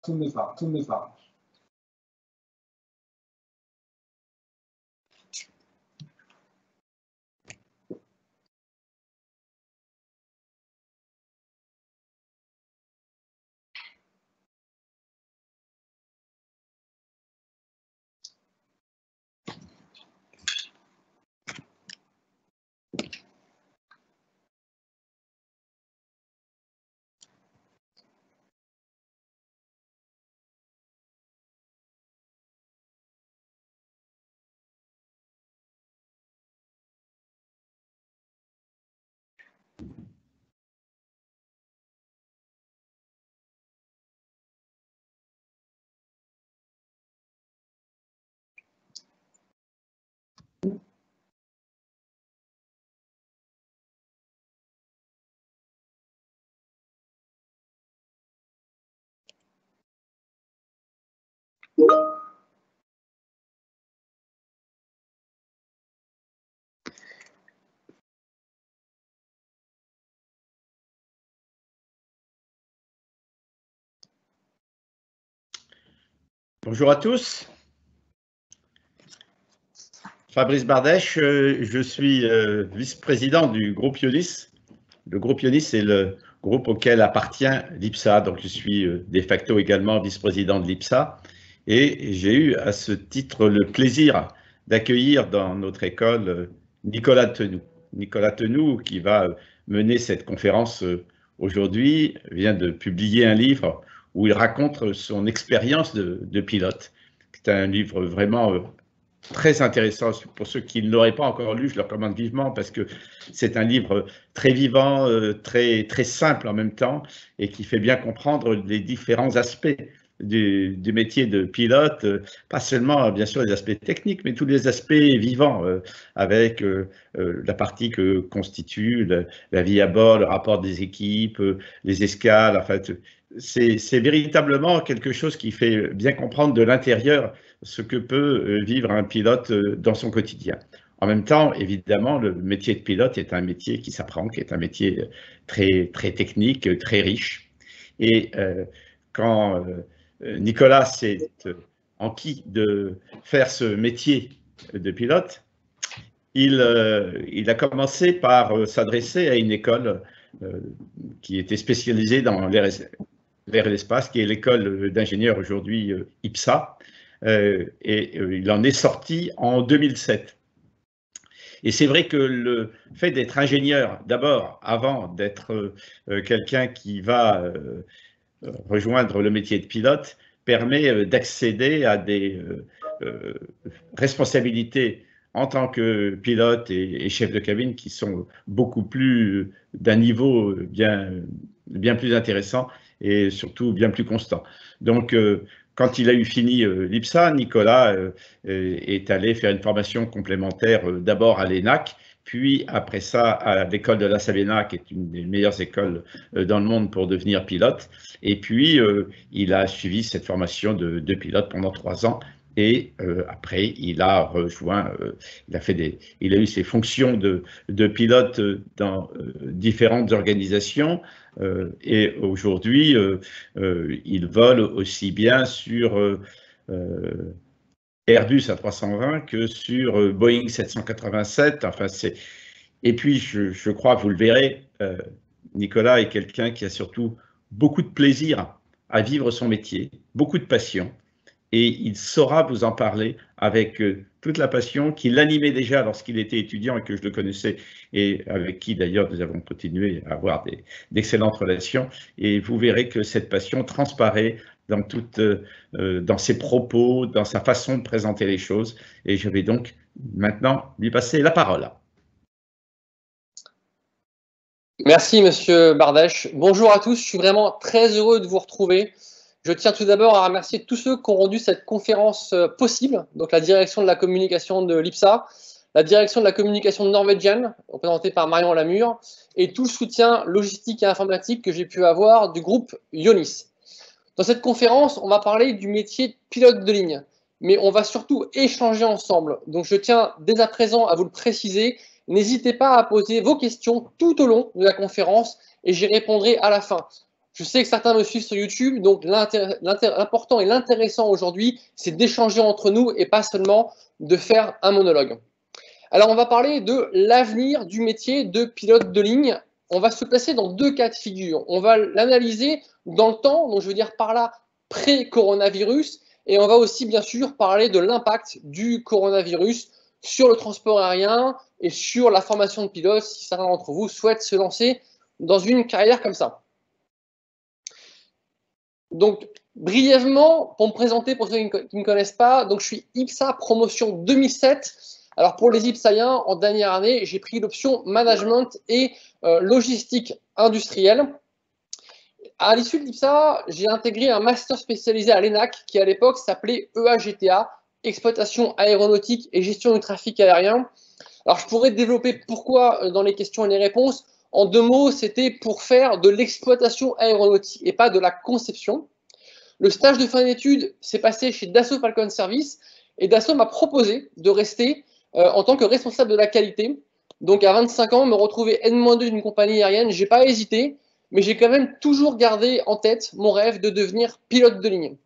tumifang. Bonjour à tous. Fabrice Bardèche, je suis vice-président du groupe Ionis. Le groupe Ionis, c'est le groupe auquel appartient l'IPSA, donc je suis de facto également vice-président de l'IPSA. Et j'ai eu à ce titre le plaisir d'accueillir dans notre école Nicolas Tenoux. Nicolas Tenoux, qui va mener cette conférence aujourd'hui, vient de publier un livre où il raconte son expérience de pilote. C'est un livre vraiment très intéressant. Pour ceux qui ne l'auraient pas encore lu, je le recommande vivement parce que c'est un livre très vivant, très simple en même temps et qui fait bien comprendre les différents aspects du métier de pilote, pas seulement bien sûr les aspects techniques, mais tous les aspects vivants avec la partie que constitue la vie à bord, le rapport des équipes, les escales. En fait, c'est véritablement quelque chose qui fait bien comprendre de l'intérieur ce que peut vivre un pilote dans son quotidien. En même temps, évidemment, le métier de pilote est un métier qui s'apprend, qui est un métier très technique, très riche. Et quand Nicolas s'est enquis de faire ce métier de pilote, il a commencé par s'adresser à une école qui était spécialisée dans l'air et l'espace, qui est l'école d'ingénieurs aujourd'hui IPSA, et il en est sorti en 2007. Et c'est vrai que le fait d'être ingénieur, d'abord, avant d'être quelqu'un qui va rejoindre le métier de pilote, permet d'accéder à des responsabilités en tant que pilote et chef de cabine qui sont beaucoup plus d'un niveau bien plus intéressant et surtout bien plus constant. Donc, quand il a eu fini l'IPSA, Nicolas est allé faire une formation complémentaire d'abord à l'ENAC, puis après ça à l'école de la Sabena, qui est une des meilleures écoles dans le monde pour devenir pilote. Et puis, il a suivi cette formation de pilote pendant 3 ans. Et après, il a rejoint, il a eu ses fonctions de pilote dans différentes organisations. Et aujourd'hui, il vole aussi bien sur Airbus A320 que sur Boeing 787. Enfin, et puis, je crois, vous le verrez, Nicolas est quelqu'un qui a surtout beaucoup de plaisir à vivre son métier, beaucoup de passion, et il saura vous en parler avec toute la passion qui l'animait déjà lorsqu'il était étudiant et que je le connaissais, et avec qui d'ailleurs nous avons continué à avoir d'excellentes relations. Et vous verrez que cette passion transparaît dans ses propos, dans sa façon de présenter les choses. Et je vais donc maintenant lui passer la parole. Merci, Monsieur Bardèche. Bonjour à tous, je suis vraiment très heureux de vous retrouver. Je tiens tout d'abord à remercier tous ceux qui ont rendu cette conférence possible, donc la direction de la communication de l'IPSA, la direction de la communication norvégienne, représentée par Marion Lamure, et tout le soutien logistique et informatique que j'ai pu avoir du groupe Ionis. Dans cette conférence, on va parler du métier de pilote de ligne, mais on va surtout échanger ensemble. Donc je tiens dès à présent à vous le préciser. N'hésitez pas à poser vos questions tout au long de la conférence et j'y répondrai à la fin. Je sais que certains me suivent sur YouTube, donc l'important et l'intéressant aujourd'hui, c'est d'échanger entre nous et pas seulement de faire un monologue. Alors, on va parler de l'avenir du métier de pilote de ligne. On va se placer dans deux cas de figure. On va l'analyser dans le temps, donc je veux dire par là pré-coronavirus, et on va aussi bien sûr parler de l'impact du coronavirus sur le transport aérien et sur la formation de pilotes, si certains d'entre vous souhaitent se lancer dans une carrière comme ça. Donc, brièvement, pour me présenter, pour ceux qui ne me connaissent pas, donc je suis IPSA promotion 2007. Alors, pour les IPSAiens, en dernière année, j'ai pris l'option management et logistique industrielle. À l'issue de l'IPSA, j'ai intégré un master spécialisé à l'ENAC qui, à l'époque, s'appelait EAGTA, exploitation aéronautique et gestion du trafic aérien. Alors, je pourrais développer pourquoi dans les questions et les réponses. En deux mots, c'était pour faire de l'exploitation aéronautique et pas de la conception. Le stage de fin d'études s'est passé chez Dassault Falcon Service et Dassault m'a proposé de rester en tant que responsable de la qualité. Donc à 25 ans, me retrouver N-2 d'une compagnie aérienne, j'ai pas hésité, mais j'ai quand même toujours gardé en tête mon rêve de devenir pilote de ligne.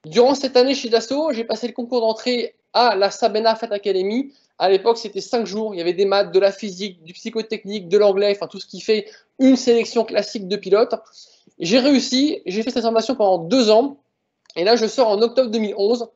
Durant cette année chez Dassault, j'ai passé le concours d'entrée à la Sabena Flight Academy. À l'époque, c'était 5 jours. Il y avait des maths, de la physique, du psychotechnique, de l'anglais, enfin tout ce qui fait une sélection classique de pilote. J'ai réussi, j'ai fait cette formation pendant 2 ans. Et là, je sors en octobre 2011.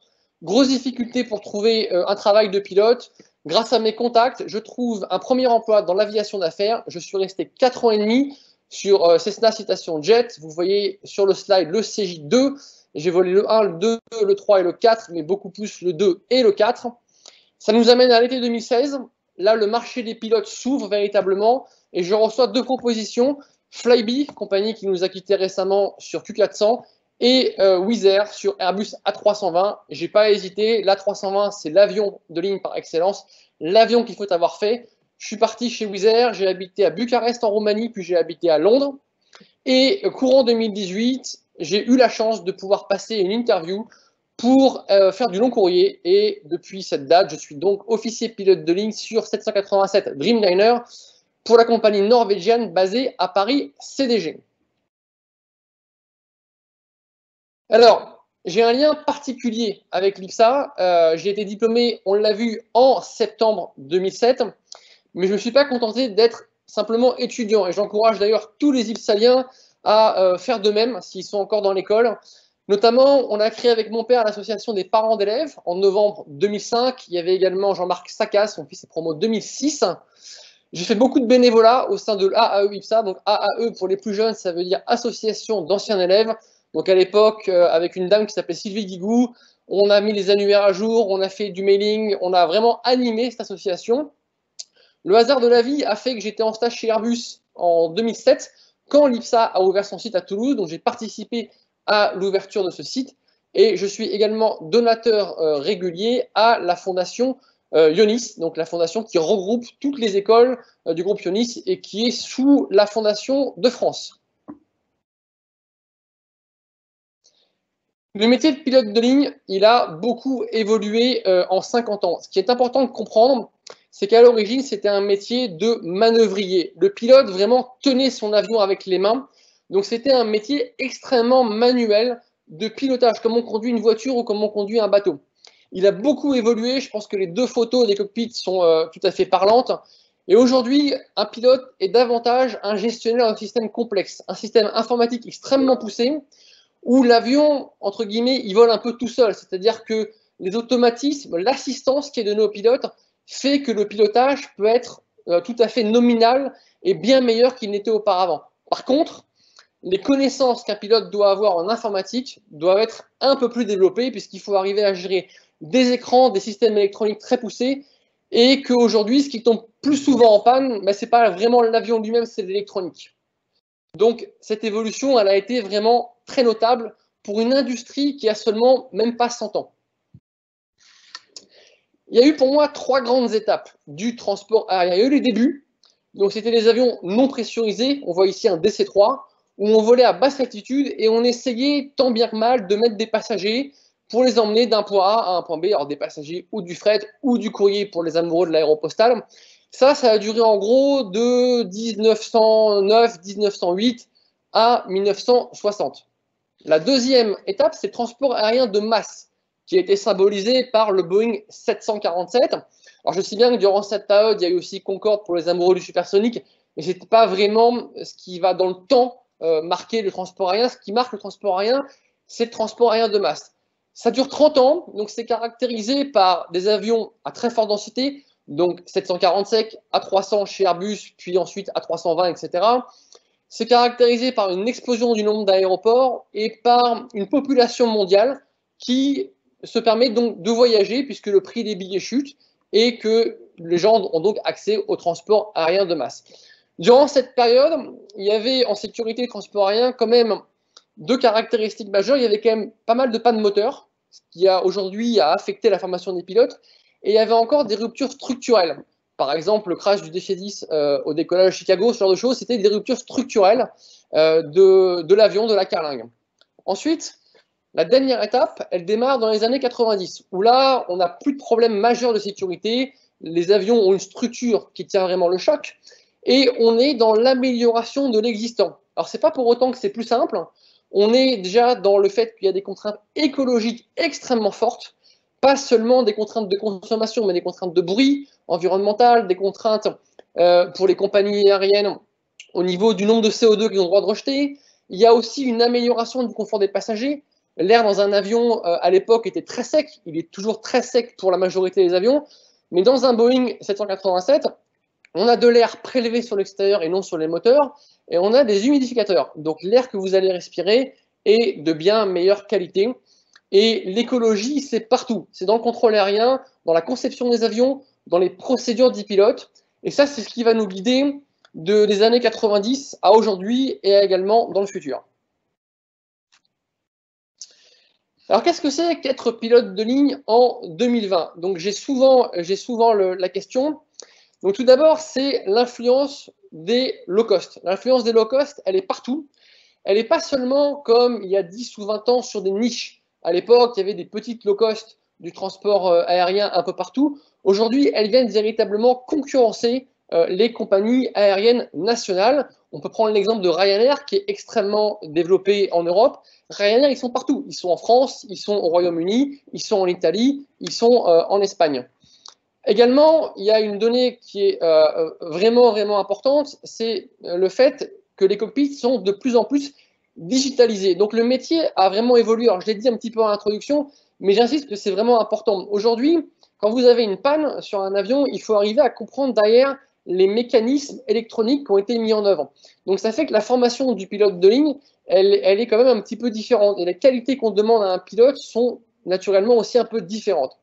Grosse difficulté pour trouver un travail de pilote. Grâce à mes contacts, je trouve un premier emploi dans l'aviation d'affaires. Je suis resté 4 ans et demi sur Cessna Citation Jet. Vous voyez sur le slide le CJ2. J'ai volé le 1, le 2, le 3 et le 4, mais beaucoup plus le 2 et le 4. Ça nous amène à l'été 2016. Là, le marché des pilotes s'ouvre véritablement et je reçois 2 propositions. Flybe, compagnie qui nous a quittés récemment sur Q400, et Wizz Air sur Airbus A320. J'ai pas hésité. L'A320, c'est l'avion de ligne par excellence, l'avion qu'il faut avoir fait. Je suis parti chez Wizz Air, j'ai habité à Bucarest en Roumanie, puis j'ai habité à Londres. Et courant 2018, j'ai eu la chance de pouvoir passer une interview pour faire du long courrier. Et depuis cette date, je suis donc officier pilote de ligne sur 787 Dreamliner pour la compagnie norvégienne basée à Paris CDG. Alors, j'ai un lien particulier avec l'IPSA. J'ai été diplômé, on l'a vu, en septembre 2007, mais je ne me suis pas contenté d'être simplement étudiant. Et j'encourage d'ailleurs tous les IPSaliens à faire de même s'ils sont encore dans l'école. Notamment, on a créé avec mon père l'association des parents d'élèves en novembre 2005. Il y avait également Jean-Marc Sacas, son fils est promo 2006. J'ai fait beaucoup de bénévolat au sein de l'AAE IPSA. Donc AAE, pour les plus jeunes, ça veut dire Association d'anciens élèves. Donc à l'époque, avec une dame qui s'appelait Sylvie Guigou, on a mis les annuaires à jour, on a fait du mailing, on a vraiment animé cette association. Le hasard de la vie a fait que j'étais en stage chez Airbus en 2007, quand l'IPSA a ouvert son site à Toulouse. Donc j'ai participé à l'ouverture de ce site et je suis également donateur régulier à la fondation Ionis, donc la fondation qui regroupe toutes les écoles du groupe Ionis et qui est sous la Fondation de France. Le métier de pilote de ligne, il a beaucoup évolué en 50 ans. Ce qui est important de comprendre, c'est qu'à l'origine, c'était un métier de manœuvrier. Le pilote vraiment tenait son avion avec les mains. Donc c'était un métier extrêmement manuel de pilotage, comme on conduit une voiture ou comme on conduit un bateau. Il a beaucoup évolué. Je pense que les 2 photos des cockpits sont tout à fait parlantes. Et aujourd'hui, un pilote est davantage un gestionnaire d'un système complexe, un système informatique extrêmement poussé, où l'avion, entre guillemets, il vole un peu tout seul. C'est-à-dire que les automatismes, l'assistance qui est donnée au pilote fait que le pilotage peut être tout à fait nominal et bien meilleur qu'il n'était auparavant. Par contre, les connaissances qu'un pilote doit avoir en informatique doivent être un peu plus développées puisqu'il faut arriver à gérer des écrans, des systèmes électroniques très poussés et qu'aujourd'hui, ce qui tombe plus souvent en panne, ce n'est pas vraiment l'avion lui-même, c'est l'électronique. Donc, cette évolution, elle a été vraiment très notable pour une industrie qui a seulement même pas 100 ans. Il y a eu pour moi 3 grandes étapes du transport aérien. Il y a eu les débuts, donc c'était les avions non pressurisés, on voit ici un DC-3, où on volait à basse altitude et on essayait tant bien que mal de mettre des passagers pour les emmener d'un point A à un point B, alors des passagers ou du fret ou du courrier pour les amoureux de l'aéropostale. Ça a duré en gros de 1909-1908 à 1960. La deuxième étape, c'est le transport aérien de masse, qui a été symbolisé par le Boeing 747. Alors je sais bien que durant cette période, il y a eu aussi Concorde pour les amoureux du supersonique, mais ce n'était pas vraiment ce qui va dans le temps marquer le transport aérien. Ce qui marque le transport aérien, c'est le transport aérien de masse. Ça dure 30 ans, donc c'est caractérisé par des avions à très forte densité, donc 747, A300 chez Airbus, puis ensuite A320, etc. C'est caractérisé par une explosion du nombre d'aéroports et par une population mondiale qui se permet donc de voyager puisque le prix des billets chute et que les gens ont donc accès au transport aérien de masse. Durant cette période, il y avait en sécurité du transport aérien quand même deux caractéristiques majeures. Il y avait quand même pas mal de pannes moteurs, ce qui a aujourd'hui affecté la formation des pilotes, et il y avait encore des ruptures structurelles. Par exemple, le crash du DC-10 au décollage de Chicago, ce genre de choses, c'était des ruptures structurelles de l'avion, de la carlingue. Ensuite, la dernière étape, elle démarre dans les années 90, où là, on n'a plus de problème majeur de sécurité, les avions ont une structure qui tient vraiment le choc, et on est dans l'amélioration de l'existant. Alors, ce n'est pas pour autant que c'est plus simple, on est déjà dans le fait qu'il y a des contraintes écologiques extrêmement fortes, pas seulement des contraintes de consommation, mais des contraintes de bruit environnemental, des contraintes pour les compagnies aériennes au niveau du nombre de CO2 qu'ils ont le droit de rejeter. Il y a aussi une amélioration du confort des passagers. L'air dans un avion, à l'époque, était très sec. Il est toujours très sec pour la majorité des avions. Mais dans un Boeing 787, on a de l'air prélevé sur l'extérieur et non sur les moteurs. Et on a des humidificateurs. Donc l'air que vous allez respirer est de bien meilleure qualité. Et l'écologie, c'est partout. C'est dans le contrôle aérien, dans la conception des avions, dans les procédures des pilotes. Et ça, c'est ce qui va nous guider des années 90 à aujourd'hui et également dans le futur. Alors, qu'est-ce que c'est qu'être pilote de ligne en 2020? Donc, j'ai souvent la question. Donc, tout d'abord, c'est l'influence des low cost. L'influence des low cost, elle est partout. Elle n'est pas seulement comme il y a 10 ou 20 ans sur des niches. À l'époque, il y avait des petites low cost du transport aérien un peu partout. Aujourd'hui, elles viennent véritablement concurrencer les compagnies aériennes nationales. On peut prendre l'exemple de Ryanair qui est extrêmement développé en Europe. Ryanair, ils sont partout. Ils sont en France, ils sont au Royaume-Uni, ils sont en Italie, ils sont en Espagne. Également, il y a une donnée qui est vraiment, vraiment importante, c'est le fait que les cockpits sont de plus en plus digitalisés. Donc le métier a vraiment évolué. Alors je l'ai dit un petit peu en introduction, mais j'insiste que c'est vraiment important. Aujourd'hui, quand vous avez une panne sur un avion, il faut arriver à comprendre derrière les mécanismes électroniques qui ont été mis en œuvre. Donc ça fait que la formation du pilote de ligne, elle est quand même un petit peu différente. Et les qualités qu'on demande à un pilote sont naturellement aussi un peu différentes.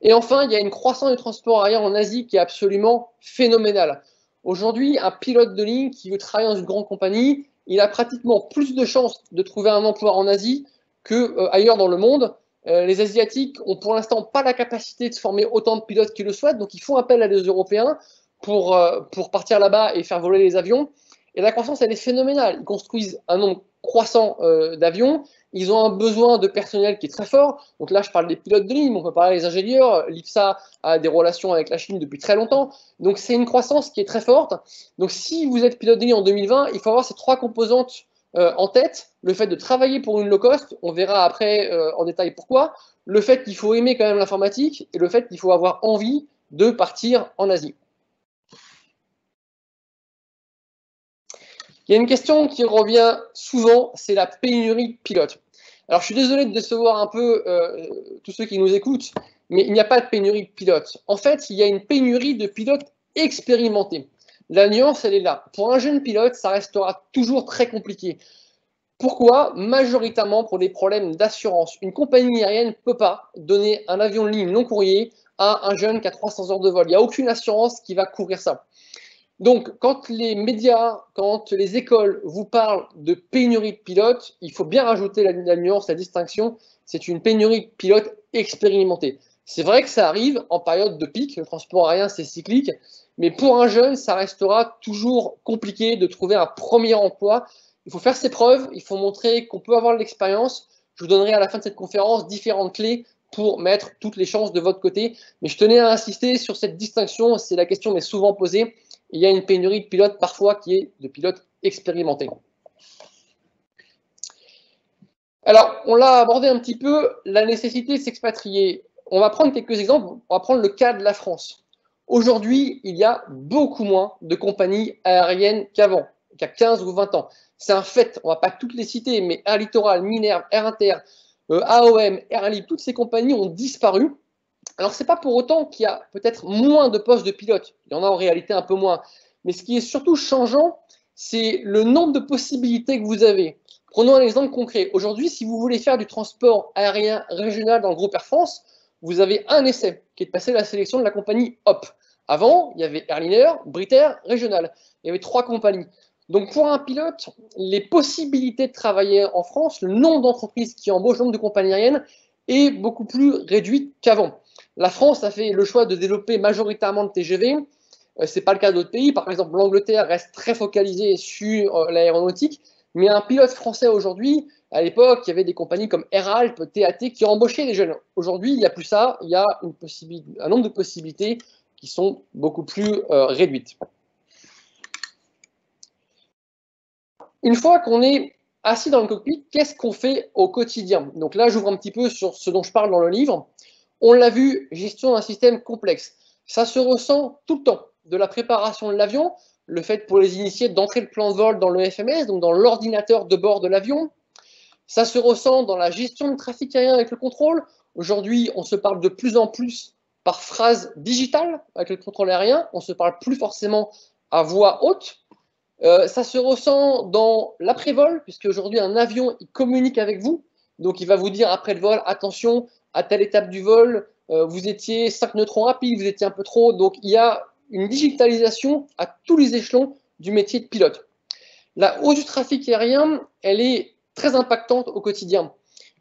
Et enfin, il y a une croissance du transport aérien en Asie qui est absolument phénoménale. Aujourd'hui, un pilote de ligne qui veut travailler dans une grande compagnie, il a pratiquement plus de chances de trouver un emploi en Asie qu'ailleurs dans le monde. Les Asiatiques ont pour l'instant pas la capacité de former autant de pilotes qu'ils le souhaitent, donc ils font appel à des Européens pour partir là-bas et faire voler les avions. Et la croissance, elle est phénoménale. Ils construisent un nombre croissant d'avions. Ils ont un besoin de personnel qui est très fort. Donc là, je parle des pilotes de ligne, mais on peut parler des ingénieurs. L'IPSA a des relations avec la Chine depuis très longtemps. Donc c'est une croissance qui est très forte. Donc si vous êtes pilote de ligne en 2020, il faut avoir ces trois composantes en tête. Le fait de travailler pour une low cost, on verra après en détail pourquoi. Le fait qu'il faut aimer quand même l'informatique et le fait qu'il faut avoir envie de partir en Asie. Il y a une question qui revient souvent, c'est la pénurie de pilotes. Alors, je suis désolé de décevoir un peu tous ceux qui nous écoutent, mais il n'y a pas de pénurie de pilotes. En fait, il y a une pénurie de pilotes expérimentés. La nuance, elle est là. Pour un jeune pilote, ça restera toujours très compliqué. Pourquoi? Majoritairement pour des problèmes d'assurance. Une compagnie aérienne ne peut pas donner un avion de ligne long courrier à un jeune qui a 300 heures de vol. Il n'y a aucune assurance qui va couvrir ça. Donc, quand les médias, quand les écoles vous parlent de pénurie de pilotes, il faut bien rajouter la nuance, la distinction. C'est une pénurie de pilotes expérimentés. C'est vrai que ça arrive en période de pic. Le transport aérien, c'est cyclique. Mais pour un jeune, ça restera toujours compliqué de trouver un premier emploi. Il faut faire ses preuves. Il faut montrer qu'on peut avoir de l'expérience. Je vous donnerai à la fin de cette conférence différentes clés pour mettre toutes les chances de votre côté. Mais je tenais à insister sur cette distinction. C'est la question m'est souvent posée. Il y a une pénurie de pilotes parfois qui est de pilotes expérimentés. Alors, on l'a abordé un petit peu, la nécessité de s'expatrier. On va prendre quelques exemples. On va prendre le cas de la France. Aujourd'hui, il y a beaucoup moins de compagnies aériennes qu'avant, qu'il y a 15 ou 20 ans. C'est un fait, on ne va pas toutes les citer, mais Air Littoral, Minerve, Air Inter, AOM, Air Libre, toutes ces compagnies ont disparu. Alors, ce n'est pas pour autant qu'il y a peut-être moins de postes de pilotes. Il y en a en réalité un peu moins. Mais ce qui est surtout changeant, c'est le nombre de possibilités que vous avez. Prenons un exemple concret. Aujourd'hui, si vous voulez faire du transport aérien régional dans le groupe Air France, vous avez un essai qui est de passer la sélection de la compagnie HOP. Avant, il y avait Airliner, Britair, Régional. Il y avait 3 compagnies. Donc, pour un pilote, les possibilités de travailler en France, le nombre d'entreprises qui embauchent, le nombre de compagnies aériennes est beaucoup plus réduit qu'avant. La France a fait le choix de développer majoritairement le TGV. Ce n'est pas le cas d'autres pays. Par exemple, l'Angleterre reste très focalisée sur l'aéronautique. Mais un pilote français aujourd'hui, à l'époque, il y avait des compagnies comme Air Alpes, TAT qui embauchaient des jeunes. Aujourd'hui, il n'y a plus ça. Il y a un nombre de possibilités qui sont beaucoup plus réduites. Une fois qu'on est assis dans le cockpit, qu'est-ce qu'on fait au quotidien? Donc là, j'ouvre un petit peu sur ce dont je parle dans le livre. On l'a vu, gestion d'un système complexe. Ça se ressent tout le temps. De la préparation de l'avion, le fait pour les initiés d'entrer le plan de vol dans le FMS, donc dans l'ordinateur de bord de l'avion. Ça se ressent dans la gestion du trafic aérien avec le contrôle. Aujourd'hui, on se parle de plus en plus par phrase digitale avec le contrôle aérien. On ne se parle plus forcément à voix haute. Ça se ressent dans l'après-vol, puisque aujourd'hui, un avion, il communique avec vous. Donc, il va vous dire après le vol, attention, à telle étape du vol, vous étiez 5 neutrons rapides, vous étiez un peu trop. Donc, il y a une digitalisation à tous les échelons du métier de pilote. La hausse du trafic aérien, elle est très impactante au quotidien.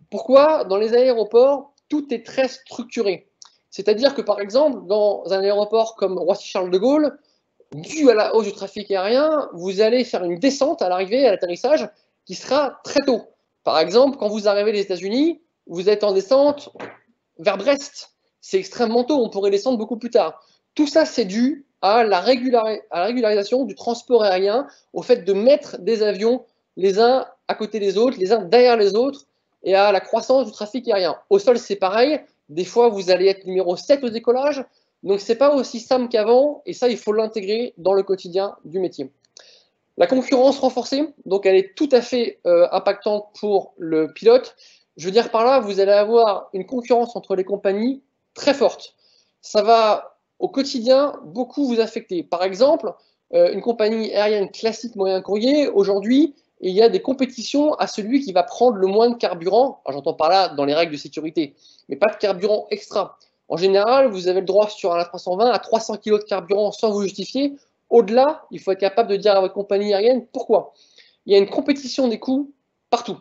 Pourquoi? Dans les aéroports, tout est très structuré. C'est-à-dire que, par exemple, dans un aéroport comme Roissy-Charles de Gaulle, dû à la hausse du trafic aérien, vous allez faire une descente à l'arrivée, à l'atterrissage, qui sera très tôt. Par exemple, quand vous arrivez des États-Unis, vous êtes en descente vers Brest. C'est extrêmement tôt, on pourrait descendre beaucoup plus tard. Tout ça, c'est dû à la régularisation du transport aérien, au fait de mettre des avions les uns à côté des autres, les uns derrière les autres, et à la croissance du trafic aérien. Au sol, c'est pareil. Des fois, vous allez être numéro 7 au décollage. Donc, ce n'est pas aussi simple qu'avant, et ça, il faut l'intégrer dans le quotidien du métier. La concurrence renforcée, donc elle est tout à fait impactante pour le pilote. Je veux dire par là, vous allez avoir une concurrence entre les compagnies très forte. Ça va, au quotidien, beaucoup vous affecter. Par exemple, une compagnie aérienne classique moyen courrier, aujourd'hui, il y a des compétitions à celui qui va prendre le moins de carburant. J'entends par là dans les règles de sécurité, mais pas de carburant extra. En général, vous avez le droit sur un A320 à 300 kg de carburant sans vous justifier. Au-delà, il faut être capable de dire à votre compagnie aérienne pourquoi. Il y a une compétition des coûts partout.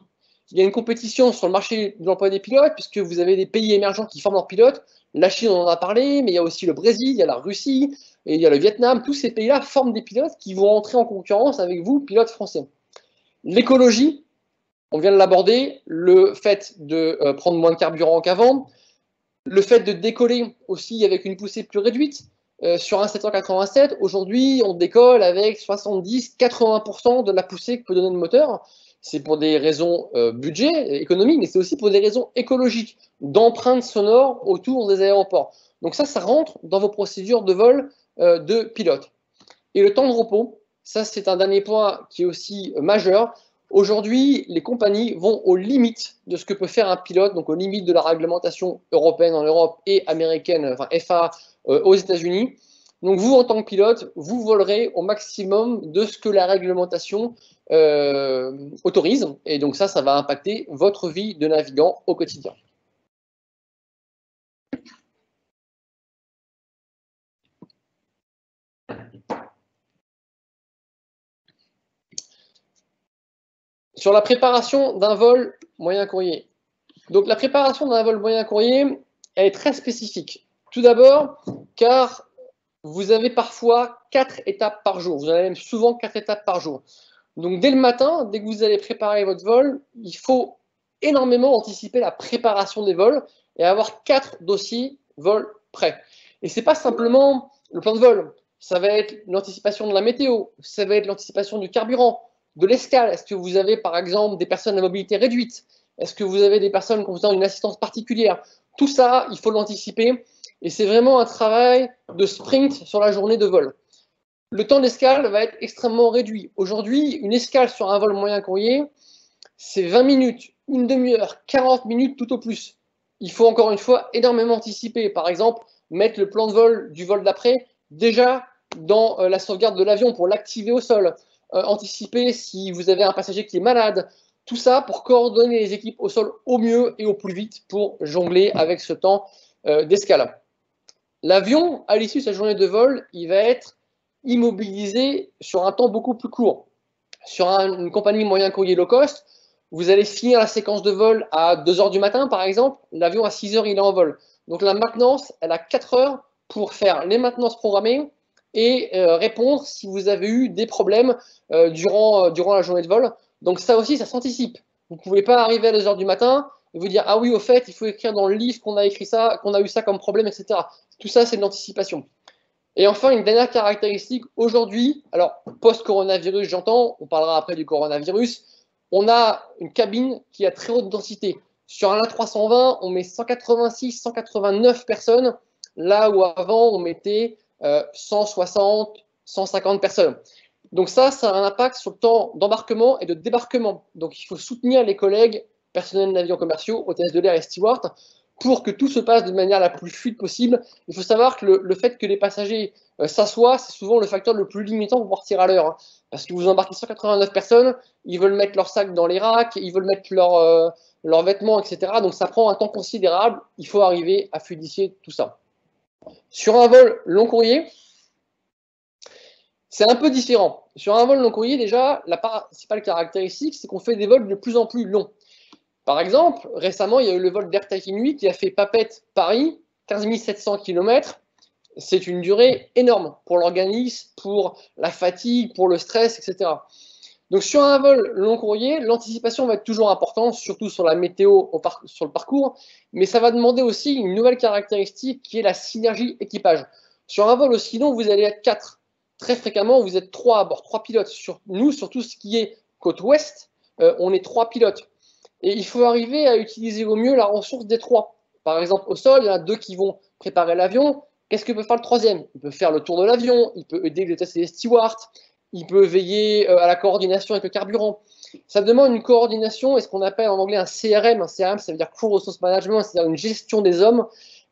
Il y a une compétition sur le marché de l'emploi des pilotes, puisque vous avez des pays émergents qui forment leurs pilotes. La Chine, on en a parlé, mais il y a aussi le Brésil, il y a la Russie, et il y a le Vietnam. Tous ces pays-là forment des pilotes qui vont entrer en concurrence avec vous, pilotes français. L'écologie, on vient de l'aborder, le fait de prendre moins de carburant qu'avant, le fait de décoller aussi avec une poussée plus réduite. Sur un 787, aujourd'hui, on décolle avec 70-80% de la poussée que peut donner le moteur. C'est pour des raisons budget, économiques, mais c'est aussi pour des raisons écologiques, d'empreintes sonores autour des aéroports. Donc ça rentre dans vos procédures de vol de pilote. Et le temps de repos, ça c'est un dernier point qui est aussi majeur. Aujourd'hui, les compagnies vont aux limites de ce que peut faire un pilote, donc aux limites de la réglementation européenne en Europe et américaine, enfin FAA aux États-Unis. Donc vous, en tant que pilote, vous volerez au maximum de ce que la réglementation autorise. Et donc ça va impacter votre vie de navigant au quotidien. Sur la préparation d'un vol moyen courrier. Donc la préparation d'un vol moyen courrier, elle est très spécifique. Tout d'abord, car vous avez parfois 4 étapes par jour. Vous avez même souvent 4 étapes par jour. Donc dès le matin, dès que vous allez préparer votre vol, il faut énormément anticiper la préparation des vols et avoir 4 dossiers vol prêts. Et ce n'est pas simplement le plan de vol. Ça va être l'anticipation de la météo, ça va être l'anticipation du carburant, de l'escale. Est-ce que vous avez par exemple des personnes à mobilité réduite? Est-ce que vous avez des personnes qui ont besoin d'une assistance particulière? Tout ça, il faut l'anticiper. Et c'est vraiment un travail de sprint sur la journée de vol. Le temps d'escale va être extrêmement réduit. Aujourd'hui, une escale sur un vol moyen courrier, c'est 20 minutes, une demi-heure, 40 minutes tout au plus. Il faut encore une fois énormément anticiper. Par exemple, mettre le plan de vol du vol d'après déjà dans la sauvegarde de l'avion pour l'activer au sol. Anticiper si vous avez un passager qui est malade. Tout ça pour coordonner les équipes au sol au mieux et au plus vite pour jongler avec ce temps d'escale. L'avion, à l'issue de sa journée de vol, il va être immobilisé sur un temps beaucoup plus court. Sur une compagnie moyen courrier low cost, vous allez finir la séquence de vol à 2 h du matin, par exemple. L'avion, à 6 h, il est en vol. Donc la maintenance, elle a 4 heures pour faire les maintenances programmées et répondre si vous avez eu des problèmes durant la journée de vol. Donc ça aussi, ça s'anticipe. Vous ne pouvez pas arriver à 2 h du matin et vous dire « Ah oui, au fait, il faut écrire dans le livre qu'on a écrit ça, qu'on a eu ça comme problème, etc. » Tout ça, c'est de l'anticipation. Et enfin, une dernière caractéristique, aujourd'hui, alors post-coronavirus, j'entends, on parlera après du coronavirus, on a une cabine qui a très haute densité. Sur un A320, on met 186, 189 personnes, là où avant, on mettait 160, 150 personnes. Donc ça a un impact sur le temps d'embarquement et de débarquement. Donc il faut soutenir les collègues, personnels d'avions commerciaux, hôtesses de l'air et stewards, pour que tout se passe de manière la plus fluide possible. Il faut savoir que le fait que les passagers s'assoient, c'est souvent le facteur le plus limitant pour partir à l'heure. Hein, parce que vous embarquez 189 personnes, ils veulent mettre leurs sacs dans les racks, ils veulent mettre leurs vêtements, etc. Donc ça prend un temps considérable. Il faut arriver à fluidifier tout ça. Sur un vol long courrier, c'est un peu différent. Sur un vol long courrier, déjà, la principale caractéristique, c'est qu'on fait des vols de plus en plus longs. Par exemple, récemment, il y a eu le vol d'Air Tahiti qui a fait Papeete-Paris, 15 700 km. C'est une durée énorme pour l'organisme, pour la fatigue, pour le stress, etc. Donc sur un vol long courrier, l'anticipation va être toujours importante, surtout sur la météo, sur le parcours, mais ça va demander aussi une nouvelle caractéristique qui est la synergie équipage. Sur un vol aussi long, vous allez être 4. Très fréquemment, vous êtes 3 à bord, 3 pilotes. Nous, sur tout ce qui est côte ouest, on est 3 pilotes. Et il faut arriver à utiliser au mieux la ressource des 3. Par exemple, au sol, il y en a 2 qui vont préparer l'avion. Qu'est-ce que peut faire le troisième? Il peut faire le tour de l'avion, il peut aider le test des stewards, il peut veiller à la coordination avec le carburant. Ça demande une coordination et ce qu'on appelle en anglais un CRM. Un CRM, ça veut dire Crew Resource Management, c'est-à-dire une gestion des hommes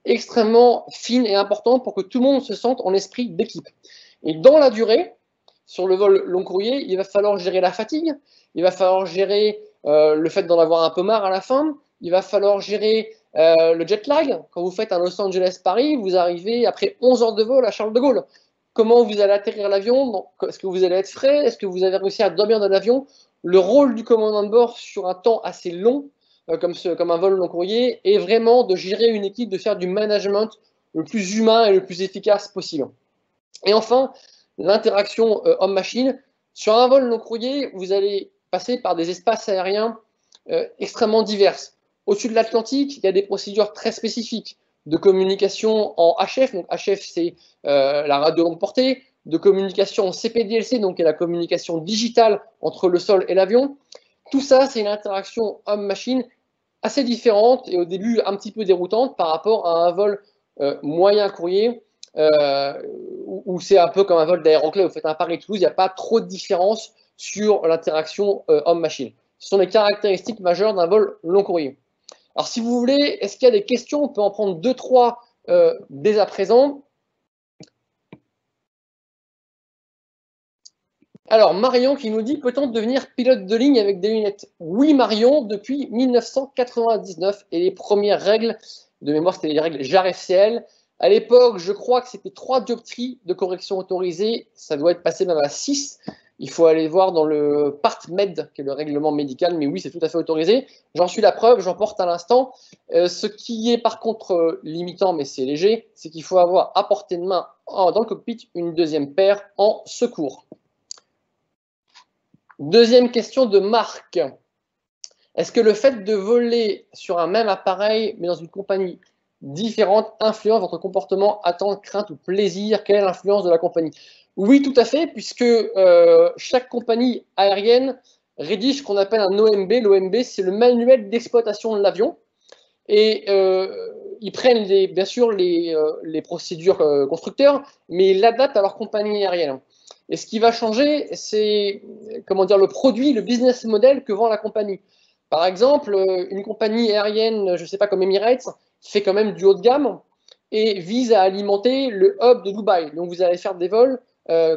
extrêmement fine et importante pour que tout le monde se sente en esprit d'équipe. Et dans la durée, sur le vol long courrier, il va falloir gérer la fatigue, il va falloir gérer le fait d'en avoir un peu marre à la fin, il va falloir gérer le jet lag. Quand vous faites un Los Angeles-Paris, vous arrivez après 11 heures de vol à Charles de Gaulle. Comment vous allez atterrir l'avion? Est-ce que vous allez être frais? Est-ce que vous avez réussi à dormir dans l'avion? Le rôle du commandant de bord sur un temps assez long, comme un vol long courrier, est vraiment de gérer une équipe, de faire du management le plus humain et le plus efficace possible. Et enfin, l'interaction homme-machine. Sur un vol long courrier, vous allez passer par des espaces aériens extrêmement divers. Au-dessus de l'Atlantique, il y a des procédures très spécifiques de communication en HF. Donc HF, c'est la radio longue portée, de communication en CPDLC, donc la communication digitale entre le sol et l'avion. Tout ça, c'est une interaction homme-machine assez différente et au début un petit peu déroutante par rapport à un vol moyen courrier où c'est un peu comme un vol d'aéronclave. Vous faites un Paris-Toulouse, il n'y a pas trop de différence sur l'interaction homme-machine. Ce sont les caractéristiques majeures d'un vol long courrier. Alors, si vous voulez, est-ce qu'il y a des questions? On peut en prendre 2-3 dès à présent. Alors, Marion qui nous dit, peut-on devenir pilote de ligne avec des lunettes? Oui, Marion, depuis 1999. Et les premières règles, de mémoire, c'était les règles JAR-FCL. À l'époque, je crois que c'était 3 dioptries de correction autorisées. Ça doit être passé même à 6. Il faut aller voir dans le PARTMED, qui est le règlement médical, mais oui, c'est tout à fait autorisé. J'en suis la preuve, j'en porte à l'instant. Ce qui est par contre limitant, mais c'est léger, c'est qu'il faut avoir à portée de main dans le cockpit une deuxième paire en secours. Deuxième question de Marc. Est-ce que le fait de voler sur un même appareil, mais dans une compagnie différente, influence votre comportement, attente, crainte ou plaisir? Quelle est l'influence de la compagnie? Oui, tout à fait, puisque chaque compagnie aérienne rédige ce qu'on appelle un OMB. L'OMB, c'est le manuel d'exploitation de l'avion. Et ils prennent bien sûr les procédures constructeurs, mais ils l'adaptent à leur compagnie aérienne. Et ce qui va changer, c'est le produit, le business model que vend la compagnie. Par exemple, une compagnie aérienne, je ne sais pas, comme Emirates, fait quand même du haut de gamme et vise à alimenter le hub de Dubaï. Donc vous allez faire des vols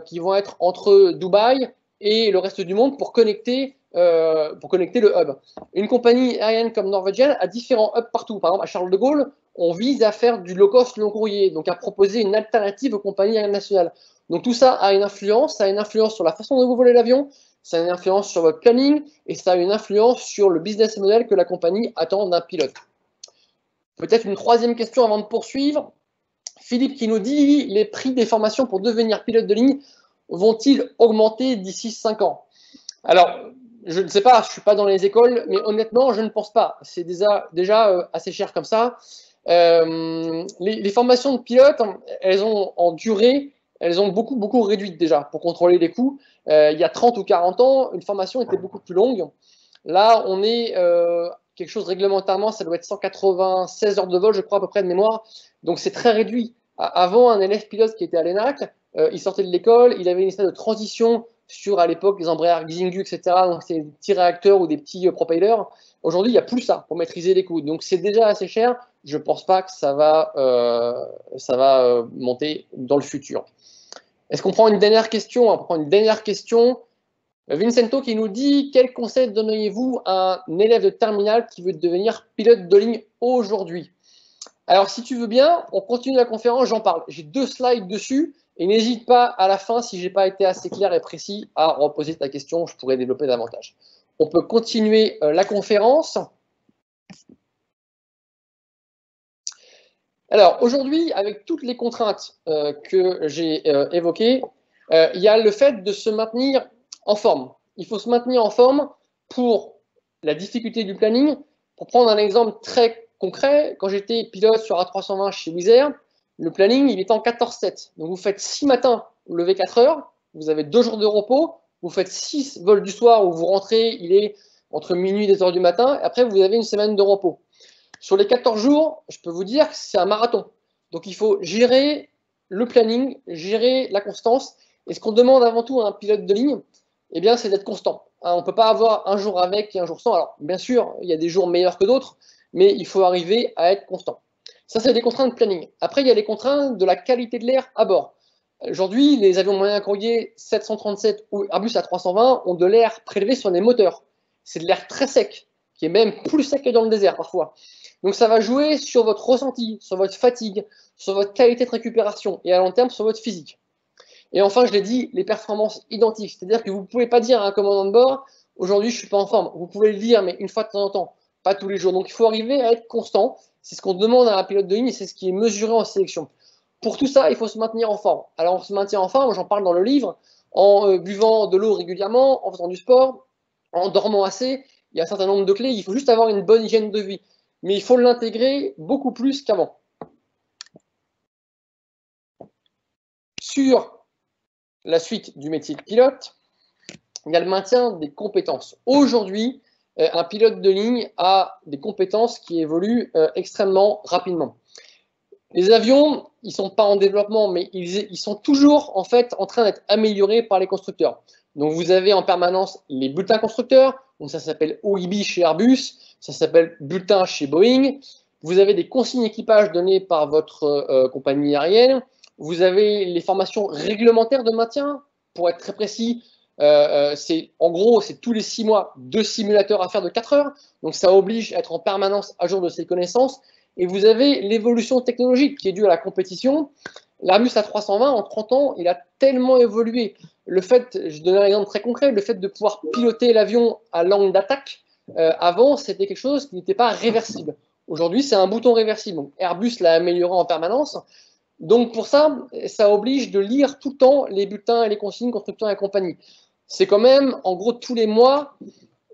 qui vont être entre Dubaï et le reste du monde pour connecter le hub. Une compagnie aérienne comme Norwegian a différents hubs partout. Par exemple, à Charles de Gaulle, on vise à faire du low cost long courrier, donc à proposer une alternative aux compagnies aériennes nationales. Donc tout ça a une influence, ça a une influence sur la façon dont vous volez l'avion, ça a une influence sur votre planning et ça a une influence sur le business model que la compagnie attend d'un pilote. Peut-être une troisième question avant de poursuivre. Philippe qui nous dit, les prix des formations pour devenir pilote de ligne vont-ils augmenter d'ici 5 ans? Alors, je ne sais pas, je ne suis pas dans les écoles, mais honnêtement, je ne pense pas. C'est déjà assez cher comme ça. Les formations de pilotes, elles ont en durée, elles ont beaucoup réduite déjà pour contrôler les coûts. Il y a 30 ou 40 ans, une formation était beaucoup plus longue. Là, on est quelque chose réglementairement, ça doit être 196 heures de vol, je crois, à peu près de mémoire. Donc, c'est très réduit. Avant, un élève pilote qui était à l'ENAC, il sortait de l'école, il avait une espèce de transition sur, à l'époque, les Embraer Xingu, etc. Donc, c'est des petits réacteurs ou des petits propellers. Aujourd'hui, il n'y a plus ça pour maîtriser les coûts. Donc, c'est déjà assez cher. Je ne pense pas que ça va monter dans le futur. Est-ce qu'on prend une dernière question? On prend une dernière question. Vincento qui nous dit, quel conseil donneriez-vous à un élève de terminale qui veut devenir pilote de ligne aujourd'hui? Alors, si tu veux bien, on continue la conférence, j'en parle. J'ai 2 slides dessus et n'hésite pas à la fin, si je n'ai pas été assez clair et précis, à reposer ta question, je pourrais développer davantage. On peut continuer la conférence. Alors, aujourd'hui, avec toutes les contraintes que j'ai évoquées, il y a le fait de se maintenir en forme. Il faut se maintenir en forme pour la difficulté du planning. Pour prendre un exemple très concret, quand j'étais pilote sur A320 chez Wizz Air, le planning, il est en 14-7. Donc, vous faites 6 matins, vous levez 4 heures, vous avez 2 jours de repos, vous faites 6 vols du soir où vous rentrez, il est entre minuit et 2 heures du matin, et après, vous avez une semaine de repos. Sur les 14 jours, je peux vous dire que c'est un marathon. Donc, il faut gérer le planning, gérer la constance. Et ce qu'on demande avant tout à un pilote de ligne, eh bien, c'est d'être constant. On ne peut pas avoir un jour avec et un jour sans. Alors, bien sûr, il y a des jours meilleurs que d'autres, mais il faut arriver à être constant. Ça, c'est des contraintes de planning. Après, il y a les contraintes de la qualité de l'air à bord. Aujourd'hui, les avions moyens courriers 737 ou Airbus A320 ont de l'air prélevé sur les moteurs. C'est de l'air très sec, qui est même plus sec que dans le désert parfois. Donc ça va jouer sur votre ressenti, sur votre fatigue, sur votre qualité de récupération et à long terme sur votre physique. Et enfin, je l'ai dit, les performances identiques. C'est-à-dire que vous ne pouvez pas dire à un commandant de bord, aujourd'hui je ne suis pas en forme. Vous pouvez le dire, mais une fois de temps en temps, pas tous les jours. Donc il faut arriver à être constant. C'est ce qu'on demande à un pilote de ligne et c'est ce qui est mesuré en sélection. Pour tout ça, il faut se maintenir en forme. Alors on se maintient en forme, j'en parle dans le livre, en buvant de l'eau régulièrement, en faisant du sport, en dormant assez. Il y a un certain nombre de clés. Il faut juste avoir une bonne hygiène de vie. Mais il faut l'intégrer beaucoup plus qu'avant. Sur la suite du métier de pilote, il y a le maintien des compétences. Aujourd'hui, un pilote de ligne a des compétences qui évoluent extrêmement rapidement. Les avions, ils ne sont pas en développement, mais ils sont toujours en fait en train d'être améliorés par les constructeurs. Donc vous avez en permanence les bulletins constructeurs, donc ça s'appelle OIB chez Airbus, ça s'appelle bulletin chez Boeing. Vous avez des consignes équipage données par votre compagnie aérienne. Vous avez les formations réglementaires de maintien, pour être très précis. En gros, c'est tous les 6 mois 2 simulateurs à faire de 4 heures. Donc ça oblige à être en permanence à jour de ses connaissances. Et vous avez l'évolution technologique qui est due à la compétition. L'Airbus A320, en 30 ans, il a tellement évolué. Le fait, je donne un exemple très concret, le fait de pouvoir piloter l'avion à l'angle d'attaque, avant, c'était quelque chose qui n'était pas réversible. Aujourd'hui, c'est un bouton réversible. Donc, Airbus l'a amélioré en permanence. Donc, pour ça, ça oblige de lire tout le temps les bulletins et les consignes constructeurs et compagnie. C'est quand même, en gros, tous les mois,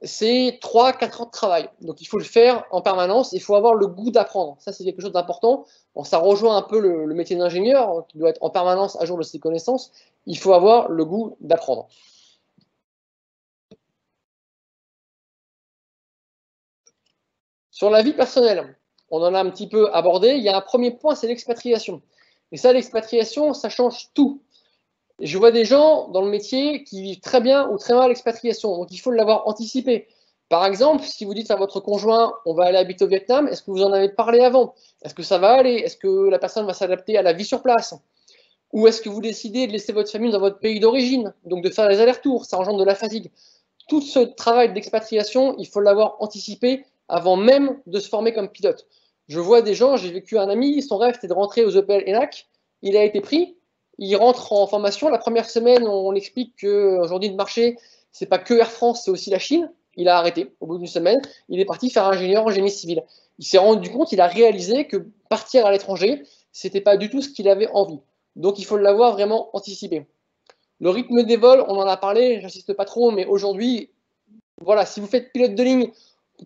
c'est 3-4 ans de travail. Donc, il faut le faire en permanence. Il faut avoir le goût d'apprendre. Ça, c'est quelque chose d'important. Bon, ça rejoint un peu le métier d'ingénieur, qui doit être en permanence à jour de ses connaissances. Il faut avoir le goût d'apprendre. Sur la vie personnelle, on en a un petit peu abordé. Il y a un premier point, c'est l'expatriation. Et ça, l'expatriation, ça change tout. Je vois des gens dans le métier qui vivent très bien ou très mal l'expatriation. Donc, il faut l'avoir anticipé. Par exemple, si vous dites à votre conjoint, on va aller habiter au Vietnam, est-ce que vous en avez parlé avant? Est-ce que ça va aller? Est-ce que la personne va s'adapter à la vie sur place? Ou est-ce que vous décidez de laisser votre famille dans votre pays d'origine, donc de faire les allers-retours? Ça engendre de la fatigue. Tout ce travail d'expatriation, il faut l'avoir anticipé avant même de se former comme pilote. Je vois des gens, j'ai vécu un ami, son rêve c'était de rentrer aux EPL ENAC, il a été pris, il rentre en formation, la première semaine on explique qu'aujourd'hui le marché, c'est pas que Air France, c'est aussi la Chine, il a arrêté au bout d'une semaine, il est parti faire ingénieur en génie civil. Il s'est rendu compte, il a réalisé que partir à l'étranger, c'était pas du tout ce qu'il avait envie. Donc il faut l'avoir vraiment anticipé. Le rythme des vols, on en a parlé, j'insiste pas trop, mais aujourd'hui, voilà, si vous faites pilote de ligne,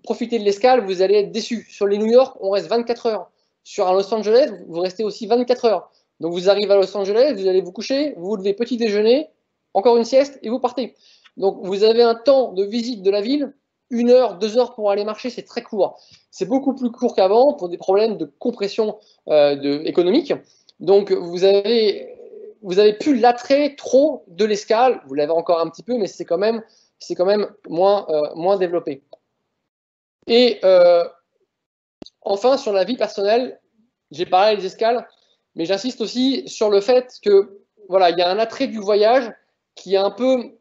profitez de l'escale, vous allez être déçu. Sur les New York, on reste 24 heures. Sur un Los Angeles, vous restez aussi 24 heures. Donc vous arrivez à Los Angeles, vous allez vous coucher, vous vous levez petit déjeuner, encore une sieste et vous partez. Donc vous avez un temps de visite de la ville, 1 heure, 2 heures pour aller marcher, c'est très court. C'est beaucoup plus court qu'avant pour des problèmes de compression économique. Donc vous avez plus l'attrait trop de l'escale, vous l'avez encore un petit peu, mais c'est quand même moins développé. Et enfin, sur la vie personnelle, j'ai parlé des escales, mais j'insiste aussi sur le fait que voilà, il y a un attrait du voyage qui est un peu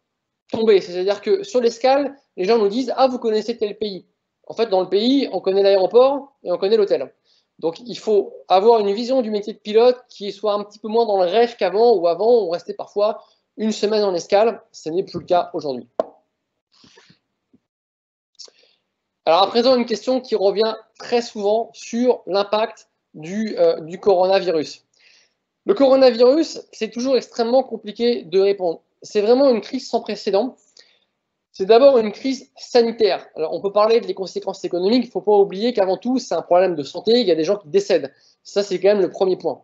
tombé. C'est-à-dire que sur l'escale, les gens nous disent « Ah, vous connaissez tel pays ». En fait, dans le pays, on connaît l'aéroport et on connaît l'hôtel. Donc, il faut avoir une vision du métier de pilote qui soit un petit peu moins dans le rêve qu'avant, où avant, on restait parfois 1 semaine en escale. Ce n'est plus le cas aujourd'hui. Alors, à présent, une question qui revient très souvent sur l'impact du coronavirus. Le coronavirus, c'est toujours extrêmement compliqué de répondre. C'est vraiment une crise sans précédent. C'est d'abord une crise sanitaire. Alors, on peut parler des conséquences économiques, il ne faut pas oublier qu'avant tout, c'est un problème de santé, il y a des gens qui décèdent. Ça, c'est quand même le premier point.